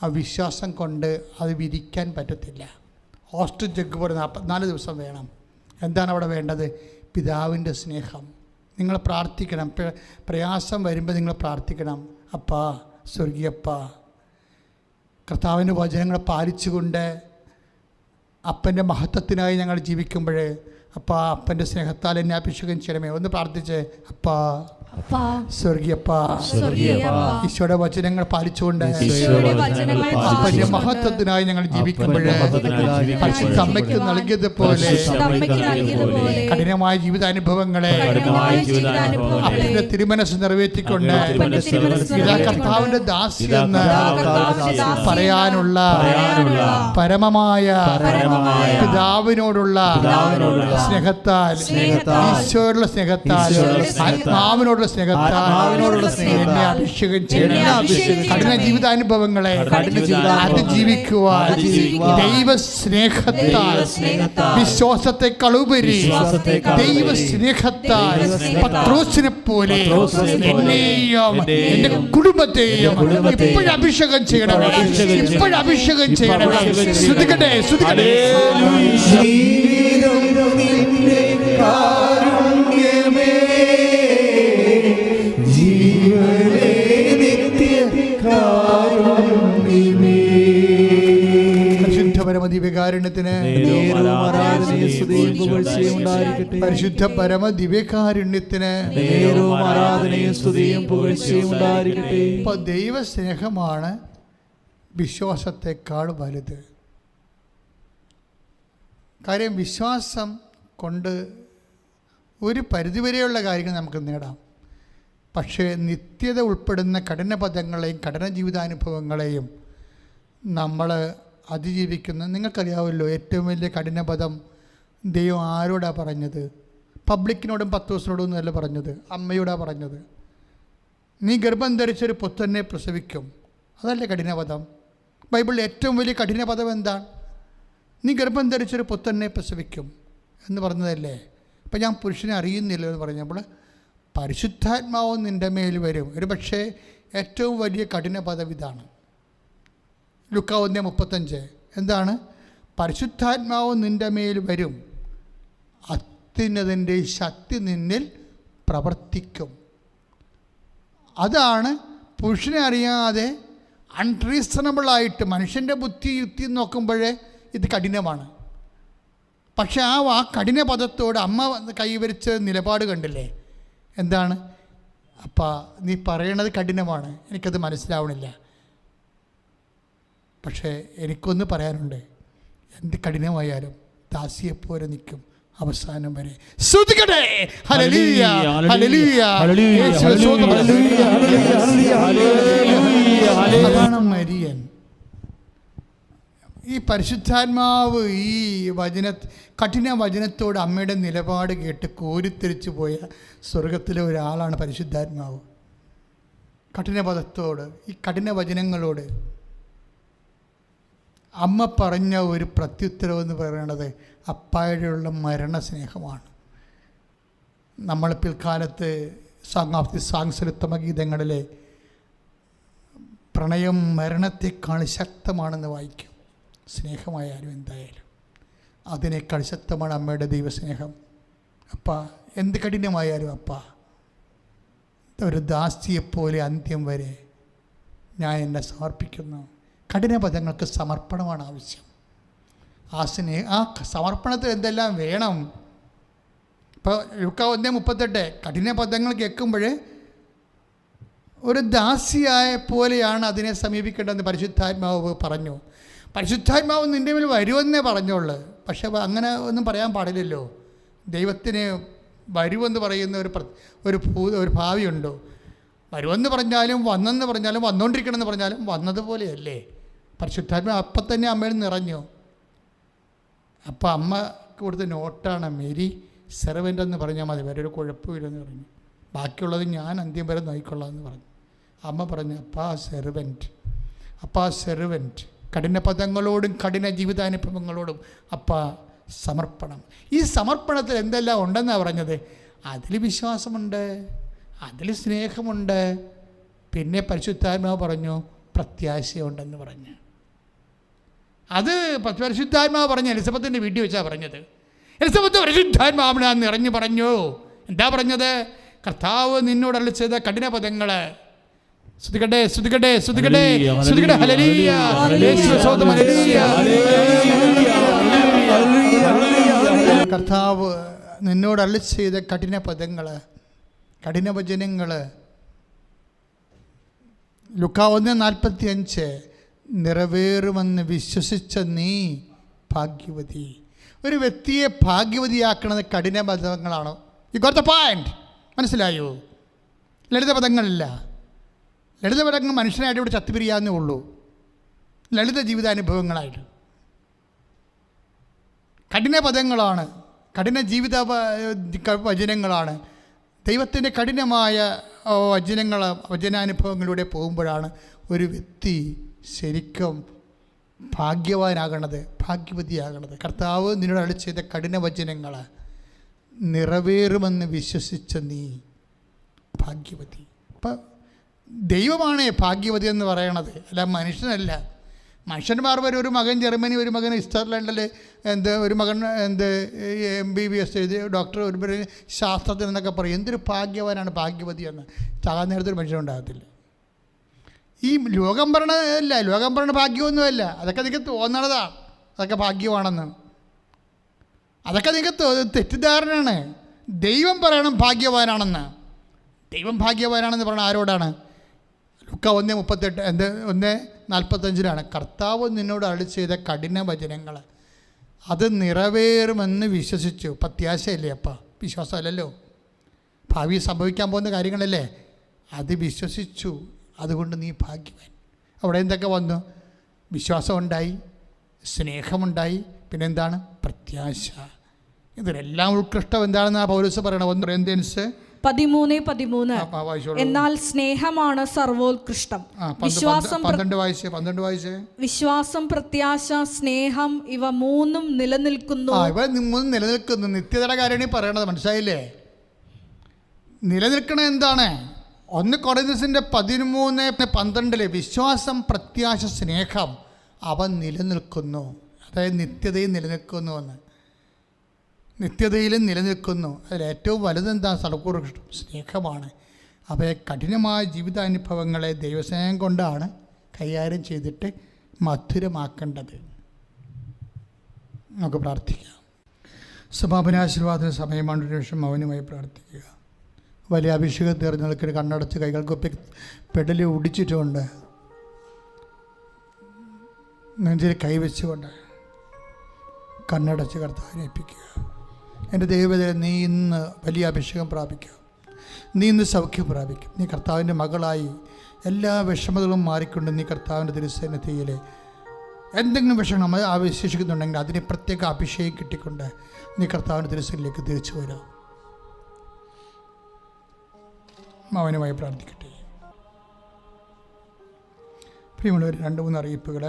ആ വിശ്വാസം കൊണ്ട് അത് വിരിക്കാൻ പറ്റത്തില്ല. ഓസ്ട്രിച്ച് ജഗ് പോലെ 44 ദിവസം വേണം. എന്താണ് അവിടെ വേണ്ടത്? പിതാവിൻ്റെ സ്നേഹം. നിങ്ങൾ പ്രാർത്ഥിക്കണം. പ്രയാസം വരുമ്പോൾ നിങ്ങൾ പ്രാർത്ഥിക്കണം. അപ്പാ, സ്വർഗീയപ്പാ, കർത്താവിൻ്റെ വചനങ്ങൾ പാലിച്ചുകൊണ്ട് അപ്പൻ്റെ മഹത്വത്തിനായി ഞങ്ങൾ ജീവിക്കുമ്പോൾ അപ്പാ, അപ്പൻ്റെ സ്നേഹത്താൽ എന്നെ അഭിഷേകം ചെയ്യണമേ. ഒന്ന് പ്രാർത്ഥിച്ച്, അപ്പാ സ്വർഗീയപ്പാ, ഈശോയുടെ വചനങ്ങൾ പാലിച്ചുകൊണ്ട് അപ്പൻ്റെ മഹത്വത്തിനായി ഞങ്ങൾ ജീവിക്കുമ്പോൾ പരിശുദ്ധ അമ്മയ്ക്ക് നൽകിയതുപോലെ കഠിനമായ ജീവിതാനുഭവങ്ങളെ അപ്പൻ്റെ തിരുമനസ് നിറവേറ്റിക്കൊണ്ട് ഇതാ കർത്താവിൻ്റെ ദാസി എന്ന് പറയാനുള്ള പരമമായ പിതാവിനോടുള്ള സ്നേഹത്താൽ, ഈശോയോടുള്ള സ്നേഹത്താൽ, ആത്മാവിനോടുള്ള എന്നെ അഭിഷേകം ചെയ്യണം. കഠിന ജീവിതാനുഭവങ്ങളെ അതിജീവിക്കുവാൻ ദൈവ സ്നേഹത്താൽ, വിശ്വാസത്തെക്കാൾ ഉപരി ദൈവ സ്നേഹത്താൽ പത്രോസിനെ പോലെ എന്നെയും എന്റെ കുടുംബത്തെയും ഇപ്പോഴഭിഷേകം ചെയ്യണം. ഇപ്പോഴഭിഷേകം ചെയ്യണം. ശ്രുതിക്കട്ടെ, ശ്രുതിക്കട്ടെ. പരമദിവ്യകാരുണ്യത്തിന്, പരിശുദ്ധ പരമദിവ്യകാരുണ്യത്തിന് ഇപ്പൊ ദൈവസ്നേഹമാണ് വിശ്വാസത്തെക്കാൾ വലുത്. കാര്യം വിശ്വാസം കൊണ്ട് ഒരു പരിധിവരെയുള്ള കാര്യങ്ങൾ നമുക്ക് നേടാം. പക്ഷേ നിത്യത ഉൾപ്പെടുന്ന കഠിന പദങ്ങളെയും കഠിന ജീവിതാനുഭവങ്ങളെയും നമ്മൾ അതിജീവിക്കുന്ന, നിങ്ങൾക്കറിയാമല്ലോ, ഏറ്റവും വലിയ കഠിന പദം ദൈവം ആരോടാണ് പറഞ്ഞത്? പബ്ലിക്കിനോടും പത്രോസിനോടും ഒന്നുമല്ല പറഞ്ഞത്, അമ്മയോടാണ് പറഞ്ഞത്. നീ ഗർഭം ധരിച്ചൊരു പുത്രനെ പ്രസവിക്കും. അതല്ലേ കഠിന പദം? ബൈബിളിൽ ഏറ്റവും വലിയ കഠിന പദം എന്താണ്? നീ ഗർഭം ധരിച്ചൊരു പുത്രനെ പ്രസവിക്കും എന്ന് പറഞ്ഞതല്ലേ. അപ്പം ഞാൻ പുരുഷനെ അറിയുന്നില്ല എന്ന് പറഞ്ഞപ്പോൾ പരിശുദ്ധാത്മാവും നിൻ്റെ മേൽ വരും. ഒരു പക്ഷേ ഏറ്റവും വലിയ കഠിന പദം ഇതാണ്. ലൂക്കാ 1:35 എന്താണ്? പരിശുദ്ധാത്മാവും നിൻ്റെ മേൽ വരും, അത്യുന്നതൻ്റെ ശക്തി നിന്നിൽ പ്രവർത്തിക്കും. അതാണ് പുരുഷനെ അറിയാതെ അൺറീസണബിളായിട്ട് മനുഷ്യൻ്റെ ബുദ്ധി യുക്തി നോക്കുമ്പോഴേ ഇത് കഠിനമാണ്. പക്ഷെ ആ കഠിന പദത്തോട് അമ്മ കൈവരിച്ച നിലപാട് കണ്ടില്ലേ? എന്താണ്? അപ്പാ, നീ പറയണത് കഠിനമാണ്, എനിക്കത് മനസ്സിലാവണില്ല, പക്ഷേ എനിക്കൊന്ന് പറയാനുണ്ട്. എന്ത് കഠിനമായാലും ദാസിയെപ്പോലെ നിൽക്കും അവസാനം വരെ. ശ്രുതിക്കട്ടെ. ഹല്ലേലൂയ, ഹല്ലേലൂയ, അതാണ് മരിയൻ. ഈ പരിശുദ്ധാത്മാവ് ഈ കഠിന വചനത്തോട് അമ്മയുടെ നിലപാട് കേട്ട് കോരിത്തെരിച്ചു പോയ സ്വർഗത്തിലെ ഒരാളാണ് പരിശുദ്ധാത്മാവ്. കഠിന പദത്തോട്, ഈ കഠിന വചനങ്ങളോട് അമ്മ പറഞ്ഞ ഒരു പ്രത്യുത്തരം എന്ന് പറയുന്നത് അപ്പായോടുള്ള മരണസ്നേഹമാണ്. നമ്മൾ പിൽക്കാലത്ത് സോങ് ഓഫ് ദി സാങ്സിൽ ഉത്തമ ഗീതങ്ങളിലെ പ്രണയം മരണത്തെക്കാൾ ശക്തമാണെന്ന് വായിക്കും. സ്നേഹമായാലും എന്തായാലും അതിനേക്കാൾ ശക്തമാണ് അമ്മയുടെ ദൈവസ്നേഹം. അപ്പ എന്ത് കഠിനമായാലും അപ്പ ഒരു ദാസിയെപ്പോലെ അന്ത്യം വരെ ഞാൻ എന്നെ സമർപ്പിക്കുന്നു. കഠിന പദങ്ങൾക്ക് സമർപ്പണമാണ് ആവശ്യം. ആ സമർപ്പണത്തിൽ എന്തെല്ലാം വേണം? ഇപ്പോൾ ലൂക്കാ 1:38 കഠിന പദങ്ങൾ കേൾക്കുമ്പോൾ ഒരു ദാസിയായ പോലെയാണ് അതിനെ സമീപിക്കേണ്ടതെന്ന് പരിശുദ്ധാത്മാവ് പറഞ്ഞു. പരിശുദ്ധാത്മാവ് നിൻ്റെ മേൽ വരുമെന്നേ പറഞ്ഞോളൂ. പക്ഷെ അങ്ങനെ ഒന്നും പറയാൻ പാടില്ലല്ലോ. ദൈവത്തിന് വരുമെന്ന് പറയുന്ന ഒരു ഭാവിയുണ്ടോ? വരുമെന്ന് പറഞ്ഞാലും വന്നെന്ന് പറഞ്ഞാലും വന്നുകൊണ്ടിരിക്കണമെന്ന് പറഞ്ഞാലും വന്നതുപോലെയല്ലേ. പരിശുദ്ധാത്മാവ് അപ്പം തന്നെ അമ്മയിൽ നിറഞ്ഞു. അപ്പം അമ്മ കൊടുത്ത നോട്ടാണ് മേരി സെർവൻ്റ് എന്ന് പറഞ്ഞാൽ മതി, വേറെ ഒരു കുഴപ്പമില്ലെന്ന് പറഞ്ഞു. ബാക്കിയുള്ളത് ഞാൻ അന്ത്യം വരെ നോക്കിക്കൊള്ളാമെന്ന് പറഞ്ഞു. അമ്മ പറഞ്ഞു, അപ്പാ സെർവൻറ്റ്, കഠിന പദങ്ങളോടും കഠിന ജീവിതാനുഭവങ്ങളോടും അപ്പാ സമർപ്പണം. ഈ സമർപ്പണത്തിൽ എന്തെല്ലാം ഉണ്ടെന്നാണ് പറഞ്ഞത്? അതിൽ വിശ്വാസമുണ്ട്, അതിൽ സ്നേഹമുണ്ട്, പിന്നെ പരിശുദ്ധാത്മാവ് പറഞ്ഞു പ്രത്യാശയുണ്ടെന്ന് പറഞ്ഞു. അത് പരിശുദ്ധാത്മാവ് പറഞ്ഞ എലിസബത്തിൻ്റെ വീട്ടിൽ വെച്ചാണ് പറഞ്ഞത്. എലിസബത്ത് പരിശുദ്ധാത്മാവിനെ നിറഞ്ഞു പറഞ്ഞു. എന്താ പറഞ്ഞത്? കർത്താവ് നിന്നോട് അരുളി ചെയ്ത കഠിന പദങ്ങൾ. സ്തുതിക്കട്ടെ, സ്തുതിക്കട്ടെ, സ്തുതിക്കട്ടെ, സ്തുതിക്കട്ടെ. ഹല്ലേലൂയ, യേശുവേ സ്തോത്രം, ഹല്ലേലൂയ. കർത്താവ് നിന്നോട് അരുളി ചെയ്ത കഠിന പദങ്ങൾ, കഠിന വചനങ്ങൾ. ലൂക്കാ 1:45 നിറവേറുമെന്ന് വിശ്വസിച്ച നീ ഭാഗ്യവതി. ഒരു വ്യക്തിയെ ഭാഗ്യവതിയാക്കുന്നത് കഠിന പദങ്ങളാണ്. U got the point. മനസ്സിലായോ? ലളിത പദങ്ങളില്ല. ലളിത പദങ്ങൾ മനുഷ്യനായിട്ട് ഇവിടെ ചത്തുപിരിയാന്നേ ഉള്ളൂ. ലളിത ജീവിതാനുഭവങ്ങളായിട്ട് കഠിന പദങ്ങളാണ്, കഠിന ജീവിത വചനങ്ങളാണ്. ദൈവത്തിൻ്റെ കഠിനമായ വചനാനുഭവങ്ങളിലൂടെ പോകുമ്പോഴാണ് ഒരു വ്യക്തി ശരിക്കും ഭാഗ്യവാനാകണത്, ഭാഗ്യവതിയാകണത്. കർത്താവ് നിന്നോട് അരുളി ചെയ്ത കഠിന വചനങ്ങൾ നിറവേറുമെന്ന് വിശ്വസിച്ച നീ ഭാഗ്യവതി. അപ്പം ദൈവമാണ് ഭാഗ്യവതി എന്ന് പറയണത്, അല്ല മനുഷ്യനല്ല. മനുഷ്യന്മാർ വരെ ഒരു മകൻ ജർമ്മനി, ഒരു മകൻ സ്വിറ്റ്സർലൻഡിൽ, ഒരു മകൻ MBBS എഴുതി ഡോക്ടർ, ഒരു ശാസ്ത്രജ്ഞൻ എന്നൊക്കെ പറയും. എന്തൊരു ഭാഗ്യവാനാണ് ഭാഗ്യവതിയെന്ന്. ചാകാൻ നേരത്തൊരു മനുഷ്യനുണ്ടാകത്തില്ല. ഈ ലോകം പറയണതല്ല, ലോകം പറയണ ഭാഗ്യമൊന്നുമല്ല. അതൊക്കെ നിങ്ങൾക്ക് തോന്നണതാണ് അതൊക്കെ ഭാഗ്യമാണെന്ന്. അതൊക്കെ നിങ്ങൾക്ക് തെറ്റിദ്ധാരണയാണ്. ദൈവം പറയണം ഭാഗ്യവാനാണെന്ന്. ദൈവം ഭാഗ്യവാനാണെന്ന് പറയണ ആരോടാണ്? ലൂക്കാ 1:45 കർത്താവ് നിന്നോട് അരുളി ചെയ്ത കഠിന വചനങ്ങൾ അത് നിറവേറുമെന്ന് വിശ്വസിച്ചു. പ്രത്യാശയല്ലേ അപ്പ? വിശ്വാസമല്ലല്ലോ, ഭാവി സംഭവിക്കാൻ പോകുന്ന കാര്യങ്ങളല്ലേ. അത് വിശ്വസിച്ചു, അതുകൊണ്ട് നീ ഭാഗ്യവാൻ. അവിടെ എന്തൊക്കെ വന്നു? വിശ്വാസം ഉണ്ടായി, സ്നേഹമുണ്ടായി, പിന്നെന്താണ്? പ്രത്യാശ. ഇതിലെല്ലാം ഉത്കൃഷ്ടം എന്താണെന്ന് പൗലോസ് പറയണം. 1 കൊരിന്ത്യൻസ് 13:13 എന്നാൽ സ്നേഹമാണ് സർവോത്കൃഷ്ടം. വിശ്വാസം, പ്രത്യാശ, സ്നേഹം ഇവ മൂന്നും നിലനിൽക്കുന്നു. ഇവ മൂന്നും നിലനിൽക്കുന്നു. നിത്യതയുടെ കാര്യമാണ് പറയണത്. മനസ്സിലായില്ലേ? നിലനിൽക്കണ എന്താണ്? 1 കൊരിന്ത്യൻസിന്റെ 13:12 വിശ്വാസം, പ്രത്യാശ, സ്നേഹം അവ നിലനിൽക്കുന്നു. അതായത് നിത്യതയിൽ നിലനിൽക്കുന്നു എന്ന്. നിത്യതയിലും നിലനിൽക്കുന്നു. അതിലേറ്റവും വലുതെന്താ? സർവ്വോത്കൃഷ്ടം സ്നേഹമാണ്. അവയെ കഠിനമായ ജീവിതാനുഭവങ്ങളെ ദൈവസ്നേഹം കൊണ്ടാണ് കൈകാര്യം ചെയ്തിട്ട് മധുരമാക്കേണ്ടത്. നമുക്ക് പ്രാർത്ഥിക്കാം. സമാപനാശീർവാദത്തിന് സമയമാണ്. ശേഷം മൗനമായി പ്രാർത്ഥിക്കുക. വലിയ അഭിഷേകം തീർന്നവർക്ക് കണ്ണടച്ച് കൈകൾക്കൊപ്പി പെടലി ഒടിച്ചിട്ടുകൊണ്ട് നെഞ്ചിൽ കൈവച്ചുകൊണ്ട് കണ്ണടച്ച് കർത്താവിനെ ഏൽപ്പിക്കുക. എൻ്റെ ദൈവവേദന, നീ ഇന്ന് വലിയ അഭിഷേകം പ്രാപിക്കുക. നീ ഇന്ന് സൗഖ്യം പ്രാപിക്കും. നീ കർത്താവിൻ്റെ മകളായി എല്ലാ വിഷമതകളും മാറിക്കൊണ്ട് നീ കർത്താവിൻ്റെ തിരുസന്നിധിയിൽ എന്തെങ്കിലും വിഷമം ആവശ്യസിക്കുന്നുണ്ടെങ്കിൽ അതിന് പ്രത്യേക അഭിഷേകം കിട്ടിക്കൊണ്ട് നീ കർത്താവിൻ്റെ തിരുസന്നിധിയിലേക്ക് തിരിച്ചു വരാം. മൗനമായി പ്രാർത്ഥിക്കട്ടെ. പ്രിയമുള്ളവർ, 2-3 അറിയിപ്പുകൾ.